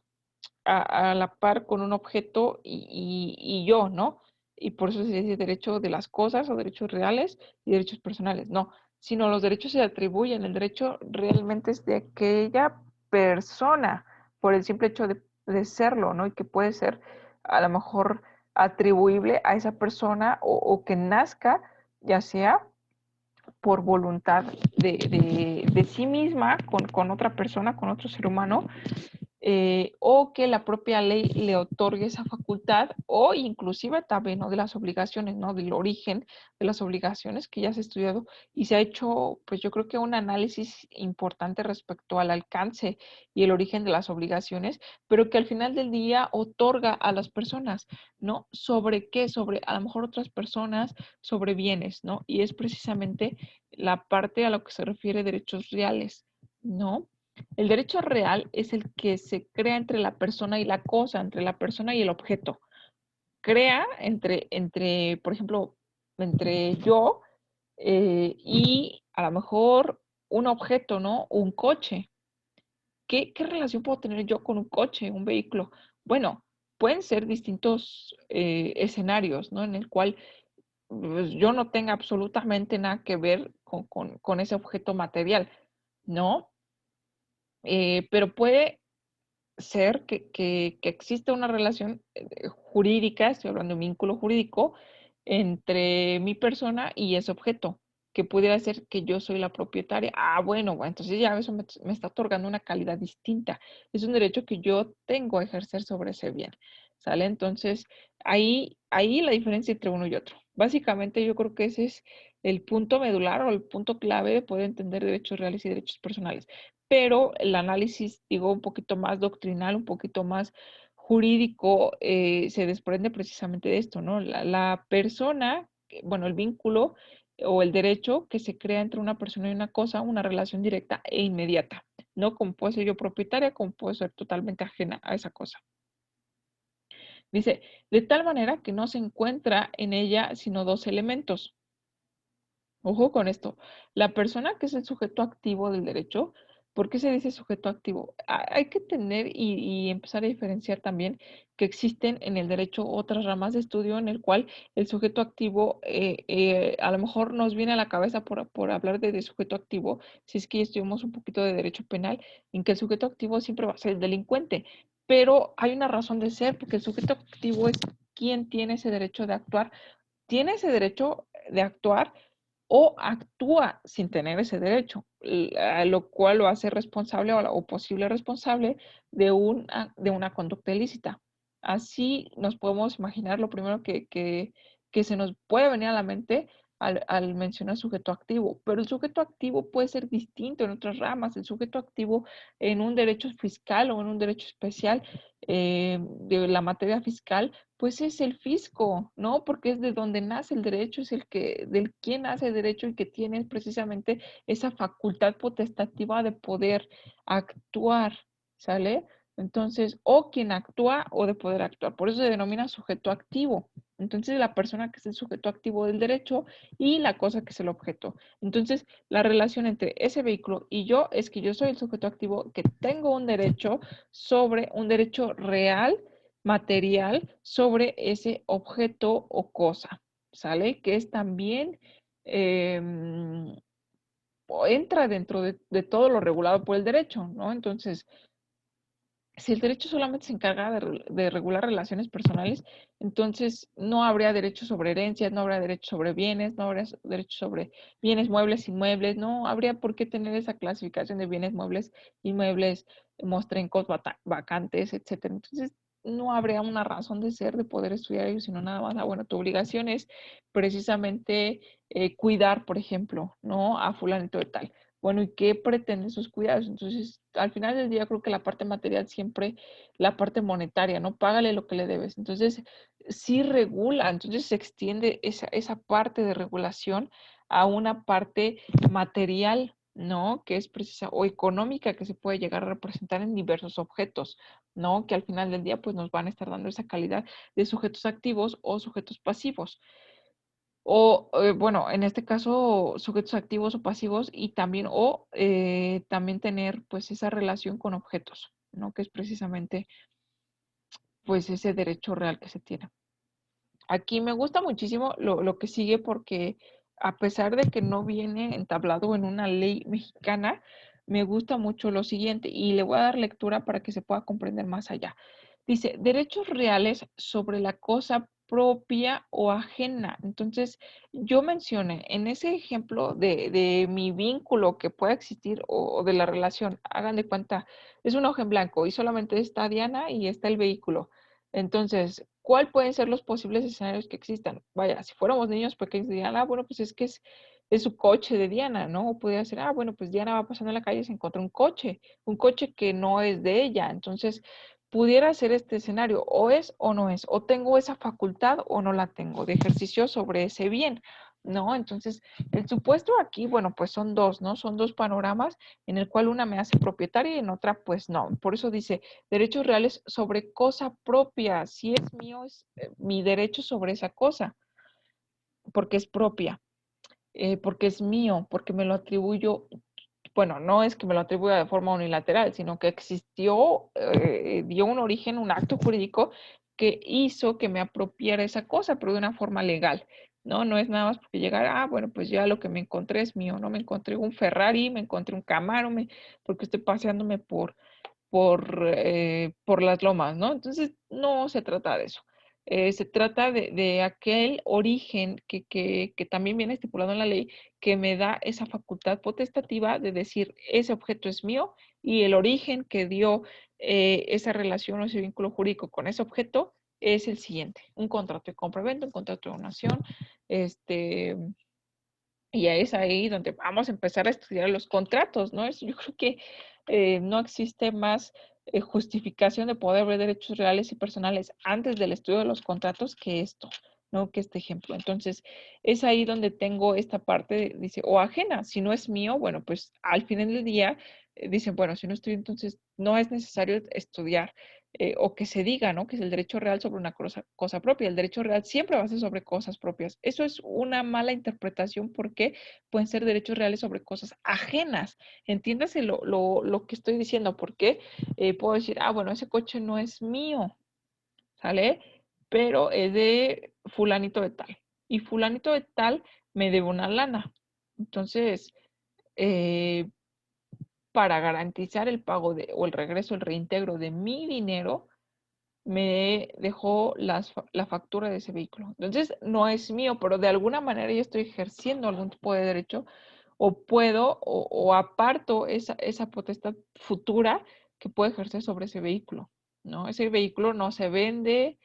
a la par con un objeto y yo, ¿no? Y por eso se dice derecho de las cosas o derechos reales y derechos personales, no, sino los derechos se atribuyen, el derecho realmente es de aquella persona por el simple hecho de serlo, ¿no? Y que puede ser a lo mejor atribuible a esa persona o que nazca, ya sea por voluntad de sí misma, con otra persona, con otro ser humano, o que la propia ley le otorgue esa facultad o inclusive también, ¿no? De las obligaciones, ¿no? Del origen de las obligaciones que ya se ha estudiado y se ha hecho, pues yo creo que un análisis importante respecto al alcance y el origen de las obligaciones, pero que al final del día otorga a las personas, ¿no? ¿Sobre qué? Sobre a lo mejor otras personas, sobre bienes, ¿no? Y es precisamente la parte a lo que se refiere derechos reales, ¿no? El derecho real es el que se crea entre la persona y la cosa, entre la persona y el objeto. Crea por ejemplo, entre yo y a lo mejor un objeto, ¿no? Un coche. ¿Qué relación puedo tener yo con un coche, un vehículo? Bueno, pueden ser distintos escenarios, ¿no? En el cual pues, yo no tenga absolutamente nada que ver con ese objeto material, ¿no? Pero puede ser que existe una relación jurídica, estoy hablando de un vínculo jurídico, entre mi persona y ese objeto, que pudiera ser que yo soy la propietaria. Ah, bueno, entonces ya eso me está otorgando una calidad distinta. Es un derecho que yo tengo a ejercer sobre ese bien. ¿Sale? Entonces, ahí la diferencia entre uno y otro. Básicamente yo creo que ese es el punto medular o el punto clave de poder entender derechos reales y derechos personales, pero el análisis, digo, un poquito más doctrinal, un poquito más jurídico, se desprende precisamente de esto, ¿no? La persona, bueno, el vínculo o el derecho que se crea entre una persona y una cosa, una relación directa e inmediata, ¿no? Como puedo ser yo propietaria, como puedo ser totalmente ajena a esa cosa. Dice, de tal manera que no se encuentra en ella sino dos elementos. Ojo con esto. La persona que es el sujeto activo del derecho ¿Por qué se dice sujeto activo? Hay que tener y empezar a diferenciar también que existen en el derecho otras ramas de estudio en el cual el sujeto activo a lo mejor nos viene a la cabeza por hablar de sujeto activo, si es que ya estudiamos un poquito de derecho penal, en que el sujeto activo siempre va a ser el delincuente, pero hay una razón de ser, porque el sujeto activo es quien tiene ese derecho de actuar, tiene ese derecho de actuar o actúa sin tener ese derecho, lo cual lo hace responsable o posible responsable de una conducta ilícita. Así nos podemos imaginar lo primero que se nos puede venir a la mente al mencionar sujeto activo, pero el sujeto activo puede ser distinto en otras ramas. El sujeto activo en un derecho fiscal o en un derecho especial de la materia fiscal pues es el fisco, ¿no? Porque es de donde nace el derecho, es del quien nace el derecho y que tiene precisamente esa facultad potestativa de poder actuar, ¿sale? Entonces, o quien actúa o de poder actuar. Por eso se denomina sujeto activo. Entonces, la persona que es el sujeto activo del derecho y la cosa que es el objeto. Entonces, la relación entre ese vehículo y yo es que yo soy el sujeto activo que tengo un derecho sobre un derecho real material sobre ese objeto o cosa, ¿sale? Que es también, entra dentro de todo lo regulado por el derecho, ¿no? Entonces, si el derecho solamente se encarga de regular relaciones personales, entonces no habría derecho sobre herencias, no habría derecho sobre bienes, no habría derecho sobre bienes muebles, inmuebles, no habría por qué tener esa clasificación de bienes muebles, inmuebles, mostrencos, vacantes, etcétera. Entonces, no habría una razón de ser de poder estudiar ello, sino nada más, bueno, tu obligación es precisamente cuidar, por ejemplo, ¿no? A fulanito de tal. Bueno, ¿y qué pretenden esos cuidados? Entonces, al final del día creo que la parte material siempre, la parte monetaria, ¿no? Págale lo que le debes. Entonces, sí regula, entonces se extiende esa parte de regulación a una parte material, ¿no? Que es precisa, o económica que se puede llegar a representar en diversos objetos, ¿no? Que al final del día, pues nos van a estar dando esa calidad de sujetos activos o sujetos pasivos. O, bueno, en este caso, sujetos activos o pasivos y también, o también tener pues esa relación con objetos, ¿no? Que es precisamente pues ese derecho real que se tiene. Aquí me gusta muchísimo lo que sigue porque a pesar de que no viene entablado en una ley mexicana, me gusta mucho lo siguiente y le voy a dar lectura para que se pueda comprender más allá. Dice, derechos reales sobre la cosa propia o ajena. Entonces, yo mencioné en ese ejemplo de mi vínculo que pueda existir o de la relación, hagan de cuenta, es un hoja en blanco y solamente está Diana y está el vehículo. Entonces, ¿cuál pueden ser los posibles escenarios que existan? Vaya, si fuéramos niños pequeños dirían, ah, bueno, pues es que es su coche de Diana, ¿no? O podría ser, ah, bueno, pues Diana va pasando en la calle y se encuentra un coche que no es de ella. Entonces, pudiera ser este escenario, o es o no es, o tengo esa facultad o no la tengo de ejercicio sobre ese bien, ¿no? Entonces, el supuesto aquí, bueno, pues son dos, ¿no? Son dos panoramas en el cual una me hace propietaria y en otra, pues no. Por eso dice, derechos reales sobre cosa propia. Si es mío, es mi derecho sobre esa cosa, porque es propia, porque es mío, porque me lo atribuyo. Bueno, no es que me lo atribuya de forma unilateral, sino que existió, dio un origen, un acto jurídico que hizo que me apropiara esa cosa, pero de una forma legal. No, no es nada más porque llegara, ah, bueno, pues ya lo que me encontré es mío, no me encontré un Ferrari, me encontré un Camaro, porque estoy paseándome por las lomas, ¿no? Entonces, no se trata de eso. Se trata de aquel origen que también viene estipulado en la ley, que me da esa facultad potestativa de decir, ese objeto es mío y el origen que dio esa relación o ese vínculo jurídico con ese objeto es el siguiente, un contrato de compra-venta, un contrato de donación, este, y es ahí donde vamos a empezar a estudiar los contratos, ¿no? Yo creo que no existe más justificación de poder ver derechos reales y personales antes del estudio de los contratos que esto, ¿no? Que este ejemplo. Entonces, es ahí donde tengo esta parte, dice, o ajena, si no es mío, bueno, pues al final del día dicen, bueno, si no estudio, entonces no es necesario estudiar o que se diga, ¿no? Que es el derecho real sobre una cosa propia. El derecho real siempre va a ser sobre cosas propias. Eso es una mala interpretación porque pueden ser derechos reales sobre cosas ajenas. Entiéndase lo que estoy diciendo, porque puedo decir, ah, bueno, ese coche no es mío, ¿sale? Pero es de fulanito de tal. Y fulanito de tal me debe una lana. Entonces, eh, para garantizar el pago o el regreso, el reintegro de mi dinero, me dejó la factura de ese vehículo. Entonces, no es mío, pero de alguna manera yo estoy ejerciendo algún tipo de derecho o puedo o aparto esa potestad futura que puedo ejercer sobre ese vehículo, ¿no? Ese vehículo no se vende,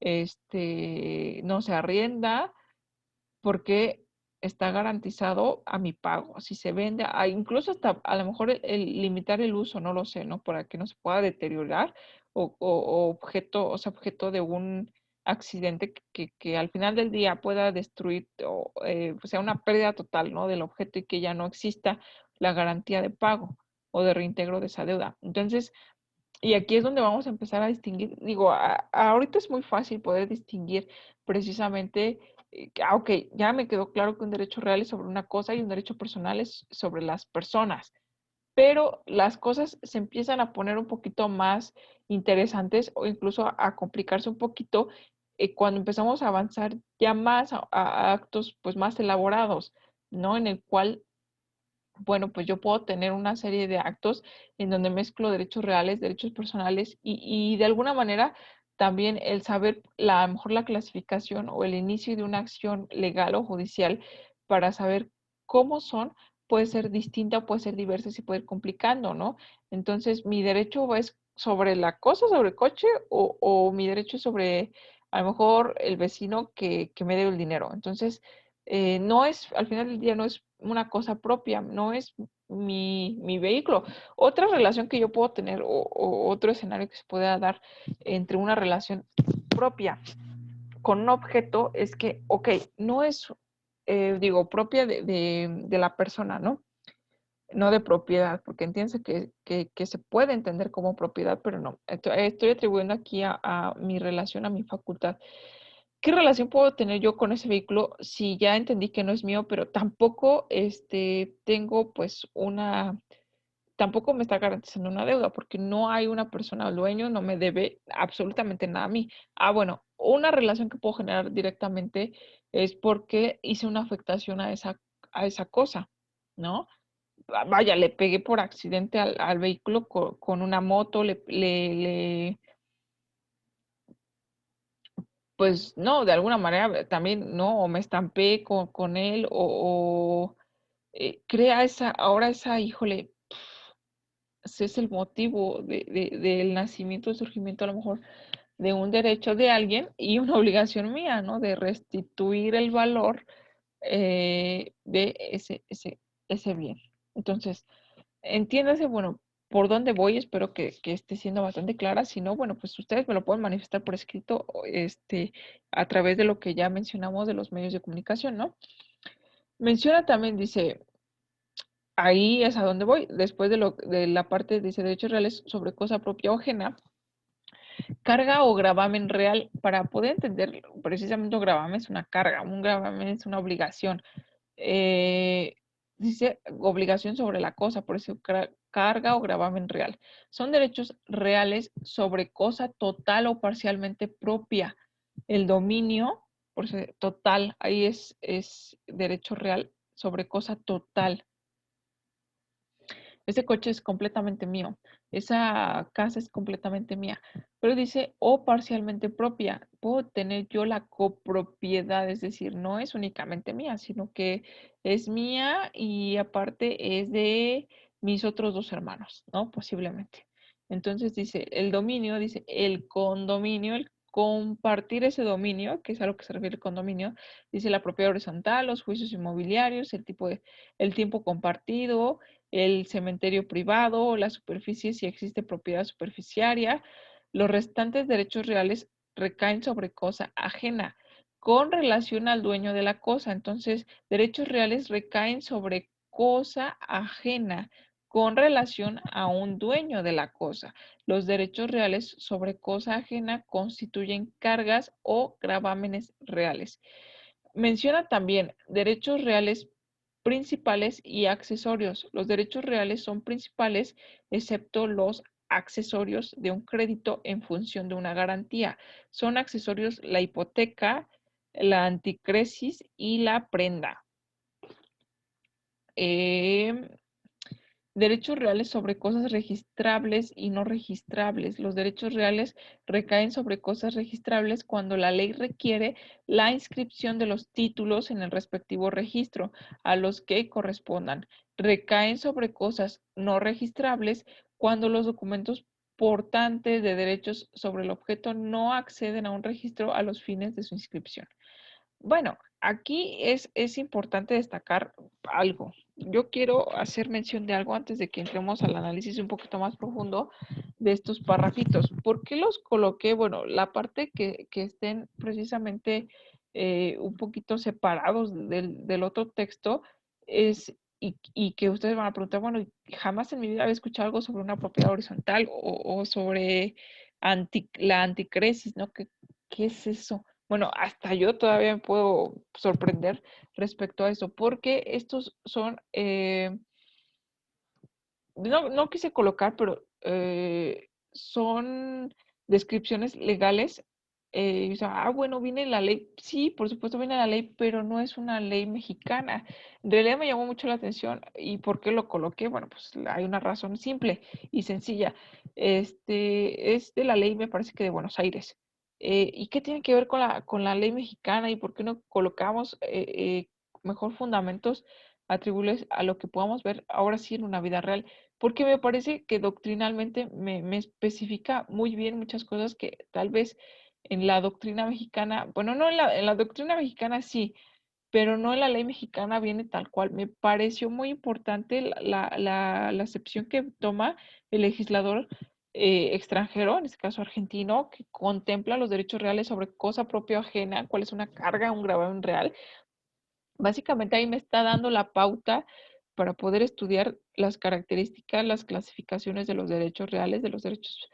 no se arrienda, porque está garantizado a mi pago. Si se vende, incluso hasta a lo mejor el limitar el uso, no lo sé, ¿no? Para que no se pueda deteriorar o objeto, o sea, objeto de un accidente que al final del día pueda destruir o sea una pérdida total, ¿no? Del objeto y que ya no exista la garantía de pago o de reintegro de esa deuda. Entonces, y aquí es donde vamos a empezar a distinguir, digo, ahorita es muy fácil poder distinguir precisamente, ok, ya me quedó claro que un derecho real es sobre una cosa y un derecho personal es sobre las personas, pero las cosas se empiezan a poner un poquito más interesantes o incluso a complicarse un poquito cuando empezamos a avanzar ya más a actos pues más elaborados, ¿no? En el cual bueno, pues yo puedo tener una serie de actos en donde mezclo derechos reales, derechos personales y de alguna manera también el saber a lo mejor la clasificación o el inicio de una acción legal o judicial para saber cómo son, puede ser distinta, puede ser diversa y se puede ir complicando, ¿no? Entonces, mi derecho es sobre la cosa, sobre el coche o mi derecho es sobre a lo mejor el vecino que me debe el dinero. Entonces, no es, al final del día no es una cosa propia, no es mi vehículo. Otra relación que yo puedo tener o otro escenario que se pueda dar entre una relación propia con un objeto es que, ok, no es, digo, propia de la persona, ¿no? No de propiedad, porque entiende que se puede entender como propiedad, pero no. Estoy atribuyendo aquí a mi relación, a mi facultad. ¿Qué relación puedo tener yo con ese vehículo si ya entendí que no es mío, pero tampoco tengo pues tampoco me está garantizando una deuda porque no hay una persona dueño, no me debe absolutamente nada a mí. Ah, bueno, una relación que puedo generar directamente es porque hice una afectación a esa cosa, ¿no? Vaya, le pegué por accidente al vehículo con una moto, pues no, de alguna manera también, ¿no? O me estampé con él crea ahora híjole, ese es el motivo del nacimiento, el surgimiento a lo mejor de un derecho de alguien y una obligación mía, ¿no? De restituir el valor de ese bien. Entonces, entiéndase, bueno, por dónde voy, espero que esté siendo bastante clara. Si no, bueno, pues ustedes me lo pueden manifestar por escrito, a través de lo que ya mencionamos de los medios de comunicación, ¿no? Menciona también, dice, ahí es a donde voy, después de la parte, dice, derechos reales sobre cosa propia o ajena, carga o gravamen real, para poder entender precisamente un gravamen es una carga, un gravamen es una obligación. eh, Dice obligación sobre la cosa, por eso carga o gravamen real. Son derechos reales sobre cosa total o parcialmente propia. El dominio, por eso total, ahí es derecho real sobre cosa total. Ese coche es completamente mío, esa casa es completamente mía, pero dice o parcialmente propia. Puedo tener yo la copropiedad, es decir, no es únicamente mía, sino que es mía y aparte es de mis otros dos hermanos, ¿no? Posiblemente. Entonces dice el dominio, dice el condominio, el compartir ese dominio, que es a lo que se refiere el condominio, dice la propiedad horizontal, los juicios inmobiliarios, el tiempo compartido, el cementerio privado, la superficie si existe propiedad superficiaria. Los restantes derechos reales recaen sobre cosa ajena con relación al dueño de la cosa. Entonces, derechos reales recaen sobre cosa ajena con relación a un dueño de la cosa. Los derechos reales sobre cosa ajena constituyen cargas o gravámenes reales. Menciona también derechos reales principales y accesorios. Los derechos reales son principales, excepto los accesorios de un crédito en función de una garantía. Son accesorios la hipoteca, la anticresis y la prenda. Eh, Derechos reales sobre cosas registrables y no registrables. Los derechos reales recaen sobre cosas registrables cuando la ley requiere la inscripción de los títulos en el respectivo registro a los que correspondan. Recaen sobre cosas no registrables cuando los documentos portantes de derechos sobre el objeto no acceden a un registro a los fines de su inscripción. Bueno, aquí es importante destacar algo. Yo quiero hacer mención de algo antes de que entremos al análisis un poquito más profundo de estos parrafitos. ¿Por qué los coloqué? Bueno, la parte que estén precisamente un poquito separados del otro texto es, y que ustedes van a preguntar, bueno, jamás en mi vida había escuchado algo sobre una propiedad horizontal o sobre la anticresis, ¿no? ¿Qué es eso? Bueno, hasta yo todavía me puedo sorprender respecto a eso, porque estos son, no quise colocar, pero son descripciones legales. O sea, bueno, viene la ley, sí, por supuesto viene la ley, pero no es una ley mexicana. En realidad me llamó mucho la atención y ¿por qué lo coloqué? Bueno, pues hay una razón simple y sencilla. Es de la ley, me parece que de Buenos Aires. ¿Y qué tiene que ver con la ley mexicana y por qué no colocamos mejor fundamentos atribuibles a lo que podamos ver ahora sí en una vida real? Porque me parece que doctrinalmente me especifica muy bien muchas cosas que tal vez en la doctrina mexicana, bueno, no en la doctrina mexicana sí, pero no en la ley mexicana viene tal cual. Me pareció muy importante la acepción que toma el legislador extranjero, en este caso argentino, que contempla los derechos reales sobre cosa propia o ajena, cuál es una carga, un gravamen real. Básicamente ahí me está dando la pauta para poder estudiar las características, las clasificaciones de los derechos reales, de los derechos,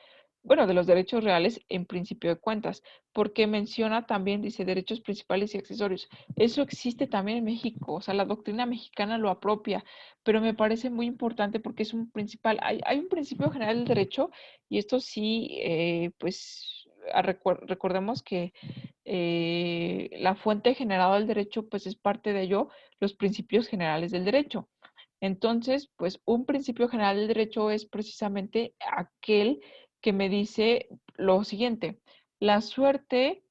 bueno, de los derechos reales en principio de cuentas, porque menciona también, dice, derechos principales y accesorios. Eso existe también en México, o sea, la doctrina mexicana lo apropia, pero me parece muy importante porque es un principal, hay un principio general del derecho y esto sí, pues recordemos que la fuente generada del derecho, pues es parte de ello los principios generales del derecho. Entonces, pues un principio general del derecho es precisamente aquel que me dice lo siguiente: la suerte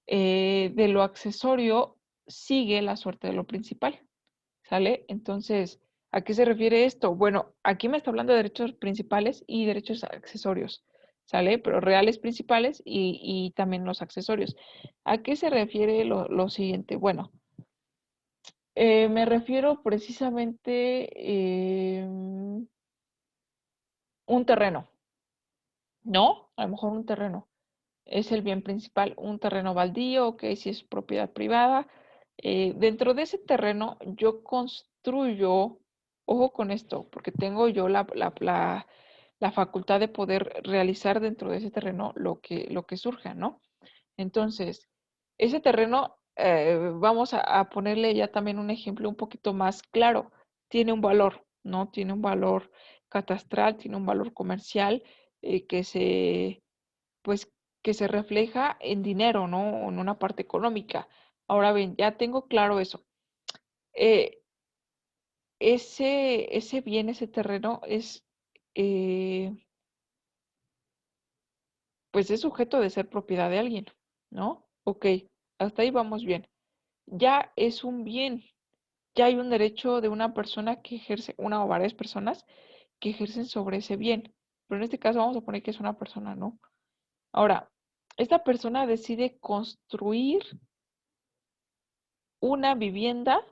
de lo accesorio sigue la suerte de lo principal, ¿sale? Entonces, ¿a qué se refiere esto? Bueno, aquí me está hablando de derechos principales y derechos accesorios, ¿sale? Pero reales principales y también los accesorios. ¿A qué se refiere lo siguiente? Bueno, me refiero precisamente un terreno, ¿no? A lo mejor un terreno es el bien principal, un terreno baldío, ok, si es propiedad privada. Dentro de ese terreno yo construyo, ojo con esto, porque tengo yo la facultad de poder realizar dentro de ese terreno lo que surja, ¿no? Entonces, ese terreno, vamos a ponerle ya también un ejemplo un poquito más claro. Tiene un valor, ¿no? Tiene un valor catastral, tiene un valor comercial que pues, que se refleja en dinero, ¿no? En una parte económica. Ahora bien, ya tengo claro eso. Eh, ese bien, ese terreno eh, pues es sujeto de ser propiedad de alguien, ¿no? Ok, hasta ahí vamos bien. Ya es un bien, ya hay un derecho de una persona que ejerce, una o varias personas que ejercen sobre ese bien. Pero en este caso vamos a poner que es una persona, ¿no? Ahora, esta persona decide construir una vivienda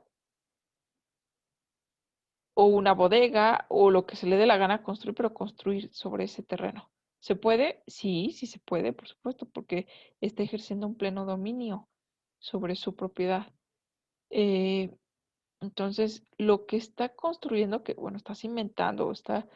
o una bodega o lo que se le dé la gana construir, pero construir sobre ese terreno. ¿Se puede? Sí, sí se puede, por supuesto, porque está ejerciendo un pleno dominio sobre su propiedad. Eh, Entonces, lo que está construyendo, que bueno, está cimentando, está,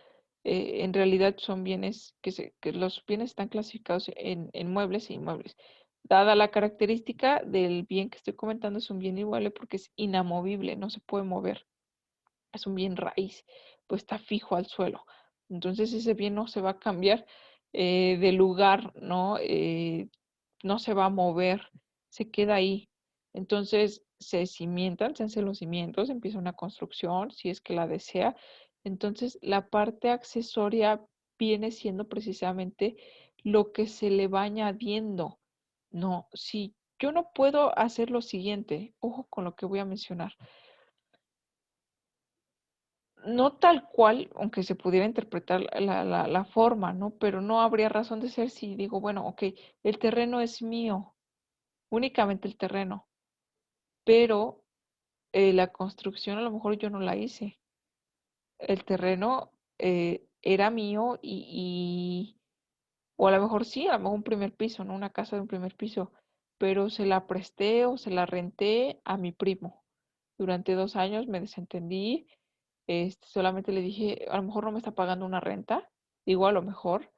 en realidad son bienes que los bienes están clasificados en muebles e inmuebles. Dada la característica del bien que estoy comentando, es un bien inmueble porque es inamovible, no se puede mover, es un bien raíz, pues está fijo al suelo. Entonces ese bien no se va a cambiar de lugar, ¿no? No se va a mover, se queda ahí. Entonces se cimientan, se hacen los cimientos, empieza una construcción, si es que la desea. Entonces la parte accesoria viene siendo precisamente lo que se le va añadiendo. No, si yo no puedo hacer lo siguiente, ojo con lo que voy a mencionar. No tal cual, aunque se pudiera interpretar la forma, ¿no? Pero no habría razón de ser si digo, bueno, ok, el terreno es mío, únicamente el terreno, pero la construcción a lo mejor yo no la hice. El terreno era mío o a lo mejor sí, a lo mejor un primer piso, ¿no? Una casa de un primer piso, pero se la presté o se la renté a mi primo. Durante 2 años me desentendí. Solamente le dije, a lo mejor no me está pagando una renta, digo a lo mejor,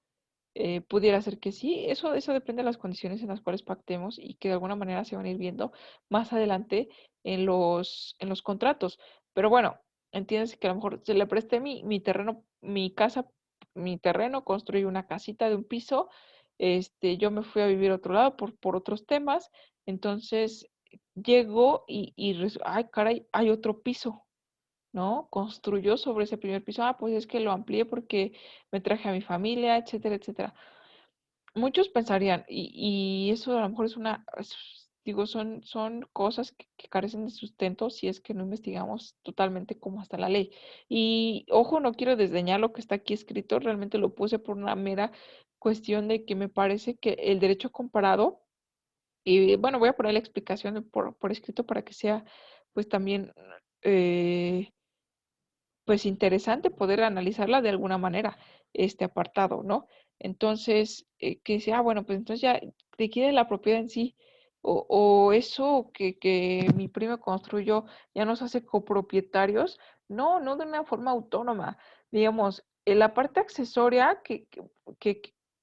pudiera ser que sí, eso depende de las condiciones en las cuales pactemos y que de alguna manera se van a ir viendo más adelante en los contratos. Pero bueno, entiendes que a lo mejor se le presté mi terreno, mi casa, mi terreno, construí una casita de un piso, yo me fui a vivir a otro lado por otros temas, entonces llego ay, caray, hay otro piso, ¿no? Construyó sobre ese primer piso. Ah, pues es que lo amplié porque me traje a mi familia, etcétera, etcétera. Muchos pensarían, y eso a lo mejor digo, son cosas que carecen de sustento si es que no investigamos totalmente cómo está la ley. Y ojo, no quiero desdeñar lo que está aquí escrito, realmente lo puse por una mera cuestión de que me parece que el derecho comparado, y bueno, voy a poner la explicación por escrito para que sea pues también eh, pues interesante poder analizarla de alguna manera, este apartado, ¿no? Entonces, que sea, bueno, pues entonces ya te quiere la propiedad en sí, o eso que mi primo construyó ya nos hace copropietarios, no, no de una forma autónoma. Digamos, la parte accesoria que,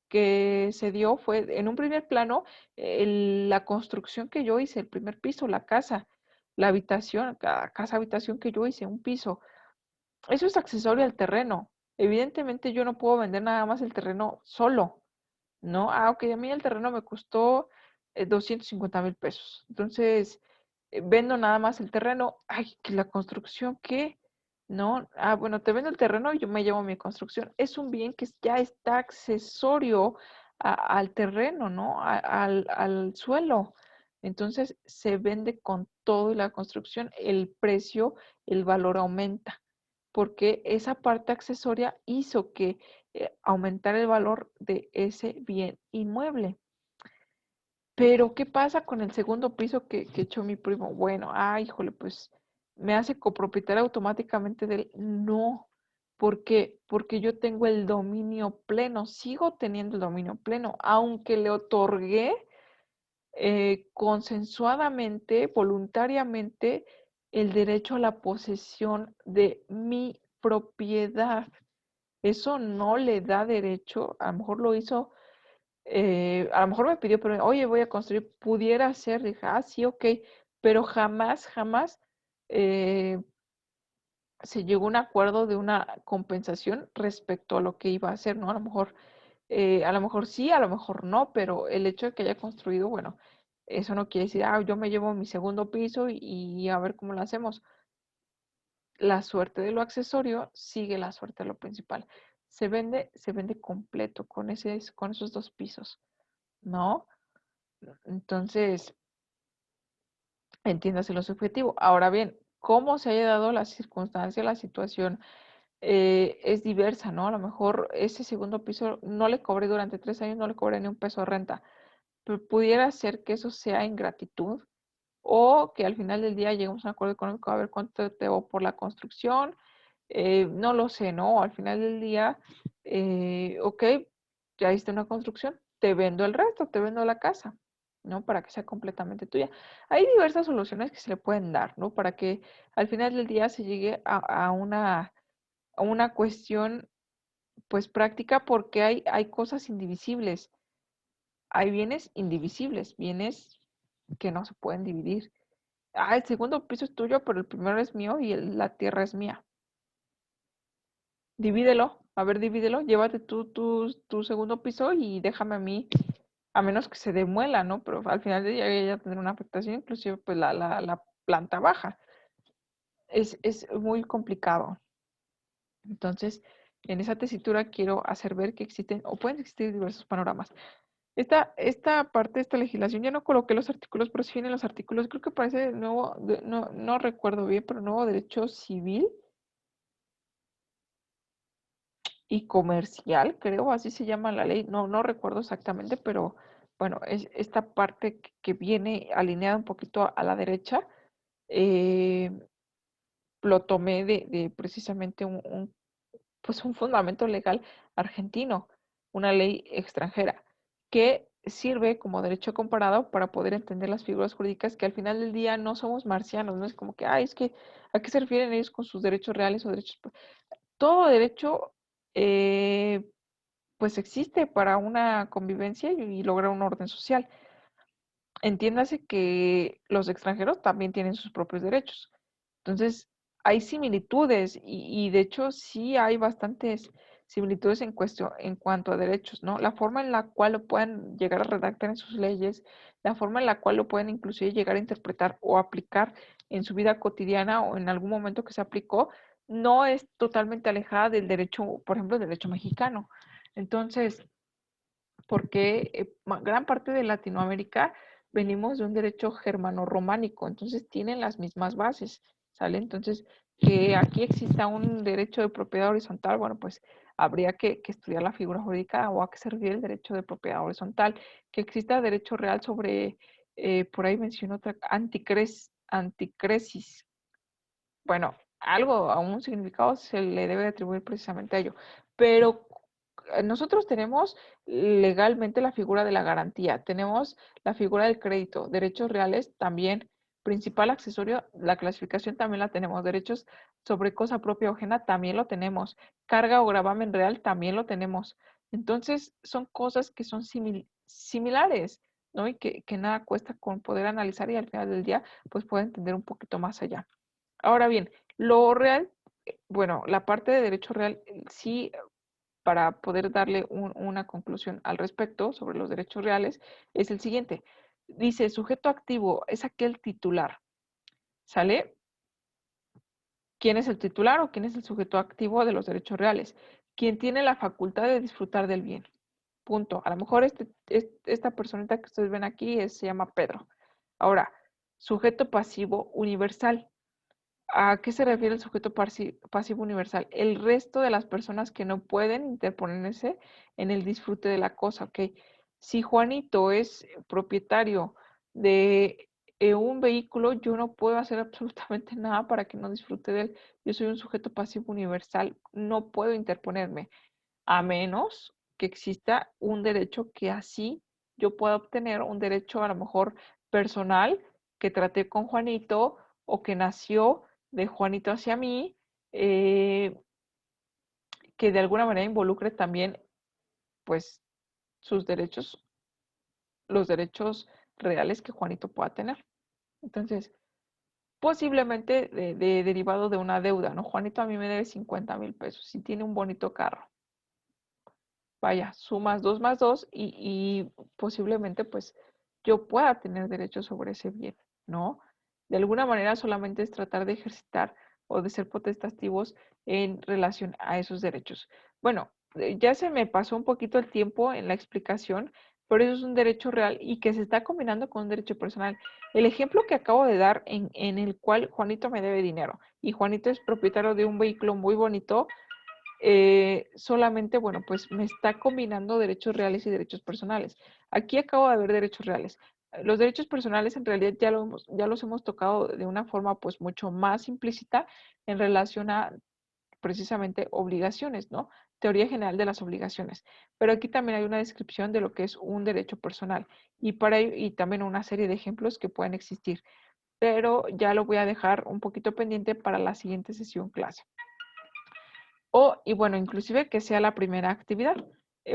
que se dio fue en un primer plano la construcción que yo hice, el primer piso, la casa, la habitación, casa habitación que yo hice, un piso eso es accesorio al terreno. Evidentemente yo no puedo vender nada más el terreno solo, ¿no? Ah, ok, a mí el terreno me costó 250,000 pesos. Entonces, vendo nada más el terreno. Ay, que la construcción, ¿qué? ¿No? Ah, bueno, te vendo el terreno y yo me llevo mi construcción. Es un bien que ya está accesorio al terreno, ¿no? Al suelo. Entonces, se vende con todo y la construcción, el precio, el valor aumenta porque esa parte accesoria hizo que aumentara el valor de ese bien inmueble. Pero, ¿qué pasa con el segundo piso que echó mi primo? Bueno, híjole, pues me hace copropietaria automáticamente de él. No, ¿por qué? Porque yo tengo el dominio pleno, sigo teniendo el dominio pleno, aunque le otorgué consensuadamente, voluntariamente, el derecho a la posesión de mi propiedad. Eso no le da derecho, a lo mejor lo hizo, a lo mejor me pidió, pero oye, voy a construir, pudiera ser, dije, ah, sí, ok, pero jamás, jamás eh, se llegó a un acuerdo de una compensación respecto a lo que iba a hacer, ¿no? A lo mejor sí, a lo mejor no, pero el hecho de que haya construido, bueno, eso no quiere decir, ah, yo me llevo mi segundo piso y a ver cómo lo hacemos. La suerte de lo accesorio sigue la suerte de lo principal. Se vende completo con esos dos pisos, ¿no? Entonces, entiéndase lo subjetivo. Ahora bien, cómo se haya dado la circunstancia, la situación es diversa, ¿no? A lo mejor ese segundo piso no le cobré durante 3 años, no le cobré ni un peso de renta, pero pudiera ser que eso sea ingratitud o que al final del día lleguemos a un acuerdo económico a ver cuánto te debo por la construcción, no lo sé, ¿no? Al final del día, ok, ya hiciste una construcción, te vendo el resto, te vendo la casa, ¿no? Para que sea completamente tuya. Hay diversas soluciones que se le pueden dar, ¿no? Para que al final del día se llegue a una cuestión, pues práctica, porque hay cosas indivisibles. Hay bienes indivisibles, bienes que no se pueden dividir. Ah, el segundo piso es tuyo, pero el primero es mío y la tierra es mía. Divídelo, a ver, divídelo, llévate tu segundo piso y déjame a mí, a menos que se demuela, ¿no? Pero al final de día ella tendrá una afectación, inclusive pues la planta baja. Es muy complicado. Entonces, en esa tesitura quiero hacer ver que existen o pueden existir diversos panoramas. Esta parte de esta legislación, ya no coloqué los artículos, pero sí vienen los artículos, creo que parece nuevo, no recuerdo bien, pero nuevo derecho civil y comercial, creo, así se llama la ley, no recuerdo exactamente, pero bueno, es esta parte que viene alineada un poquito a la derecha, eh, lo tomé de precisamente pues un fundamento legal argentino, una ley extranjera, que sirve como derecho comparado para poder entender las figuras jurídicas que al final del día no somos marcianos, no es como que, ay, es que, ¿a qué se refieren ellos con sus derechos reales o derechos? Todo derecho, pues existe para una convivencia y lograr un orden social. Entiéndase que los extranjeros también tienen sus propios derechos. Entonces, hay similitudes y de hecho sí hay bastantes similitudes en cuestión, en cuanto a derechos, ¿no? La forma en la cual lo pueden llegar a redactar en sus leyes, la forma en la cual lo pueden inclusive llegar a interpretar o aplicar en su vida cotidiana o en algún momento que se aplicó, no es totalmente alejada del derecho, por ejemplo, del derecho mexicano. Entonces, porque gran parte de Latinoamérica venimos de un derecho germano-románico, entonces tienen las mismas bases, ¿sale? Entonces, que aquí exista un derecho de propiedad horizontal, bueno, pues habría que estudiar la figura jurídica o a qué se refiere el derecho de propiedad horizontal, que exista derecho real sobre, por ahí mencionó otra, anticresis, bueno, algo, a un significado se le debe atribuir precisamente a ello. Pero nosotros tenemos legalmente la figura de la garantía, tenemos la figura del crédito, derechos reales también, principal accesorio, la clasificación también la tenemos, derechos sobre cosa propia o ajena también lo tenemos, carga o gravamen real también lo tenemos. Entonces, son cosas que son similares, ¿no? Y que nada cuesta con poder analizar y al final del día, pues puede entender un poquito más allá. Ahora bien, lo real, bueno, la parte de derecho real, sí, para poder darle una conclusión al respecto sobre los derechos reales, es el siguiente. Dice, sujeto activo es aquel titular, ¿sale? ¿Quién es el titular o quién es el sujeto activo de los derechos reales? Quien tiene la facultad de disfrutar del bien. Punto. A lo mejor esta personita que ustedes ven aquí se llama Pedro. Ahora, sujeto pasivo universal. ¿A qué se refiere el sujeto pasivo universal? El resto de las personas que no pueden interponerse en el disfrute de la cosa, ¿ok? Si Juanito es propietario de un vehículo, yo no puedo hacer absolutamente nada para que no disfrute de él. Yo soy un sujeto pasivo universal, no puedo interponerme, a menos que exista un derecho que así yo pueda obtener, un derecho a lo mejor personal que traté con Juanito o que nació de Juanito hacia mí, que de alguna manera involucre también, pues, sus derechos, los derechos reales que Juanito pueda tener. Entonces, posiblemente derivado de una deuda, ¿no? Juanito a mí me debe 50,000 pesos y tiene un bonito carro. Vaya, sumas 2 más 2 y posiblemente pues yo pueda tener derecho sobre ese bien, ¿no? De alguna manera solamente es tratar de ejercitar o de ser potestativos en relación a esos derechos. Bueno, ya se me pasó un poquito el tiempo en la explicación, pero eso es un derecho real y que se está combinando con un derecho personal. El ejemplo que acabo de dar en el cual Juanito me debe dinero y Juanito es propietario de un vehículo muy bonito, solamente, bueno, pues me está combinando derechos reales y derechos personales. Aquí acabo de ver derechos reales. Los derechos personales en realidad ya los hemos tocado de una forma pues mucho más implícita en relación a precisamente obligaciones, ¿no? Teoría general de las obligaciones. Pero aquí también hay una descripción de lo que es un derecho personal y para ello, y también una serie de ejemplos que pueden existir, pero ya lo voy a dejar un poquito pendiente para la siguiente sesión clase. Y bueno, inclusive que sea la primera actividad.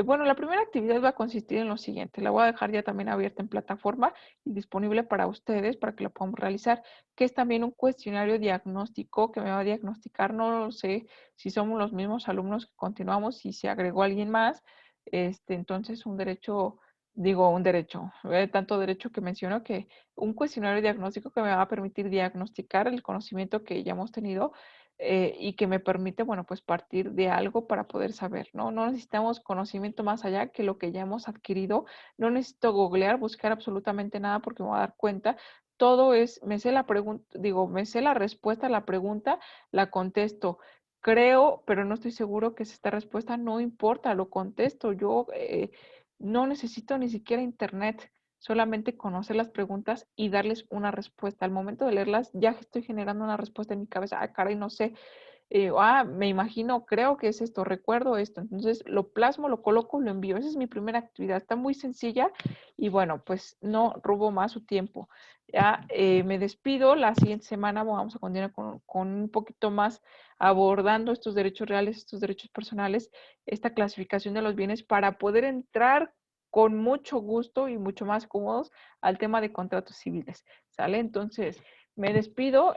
Bueno, la primera actividad va a consistir en lo siguiente. La voy a dejar ya también abierta en plataforma y disponible para ustedes para que lo podamos realizar, que es también un cuestionario diagnóstico que me va a diagnosticar. No lo sé si somos los mismos alumnos que continuamos, si se agregó alguien más. Entonces, un derecho, digo, un derecho, tanto derecho que menciono que un cuestionario diagnóstico que me va a permitir diagnosticar el conocimiento que ya hemos tenido y que me permite, bueno, pues partir de algo para poder saber, ¿no? No necesitamos conocimiento más allá que lo que ya hemos adquirido. No necesito googlear, buscar absolutamente nada porque me voy a dar cuenta. Todo es, me sé la pregunta, digo, me sé la respuesta a la pregunta, la contesto. Creo, pero no estoy seguro que es esta respuesta, no importa, lo contesto. Yo no necesito ni siquiera internet, solamente conocer las preguntas y darles una respuesta. Al momento de leerlas, ya estoy generando una respuesta en mi cabeza. Ah, caray, no sé. Me imagino, creo que es esto, recuerdo esto. Entonces lo plasmo, lo coloco, lo envío. Esa es mi primera actividad. Está muy sencilla y bueno, pues no robo más su tiempo. Ya me despido. La siguiente semana vamos a continuar con un poquito más abordando estos derechos reales, estos derechos personales, esta clasificación de los bienes para poder entrar con mucho gusto y mucho más cómodos al tema de contratos civiles. ¿Sale? Entonces, me despido.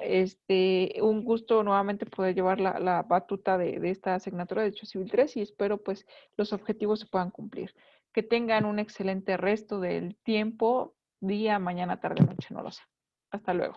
Un gusto nuevamente poder llevar la batuta de esta asignatura de Derecho Civil 3 y espero pues los objetivos se puedan cumplir. Que tengan un excelente resto del tiempo, día, mañana, tarde, noche, no lo sé. Hasta luego.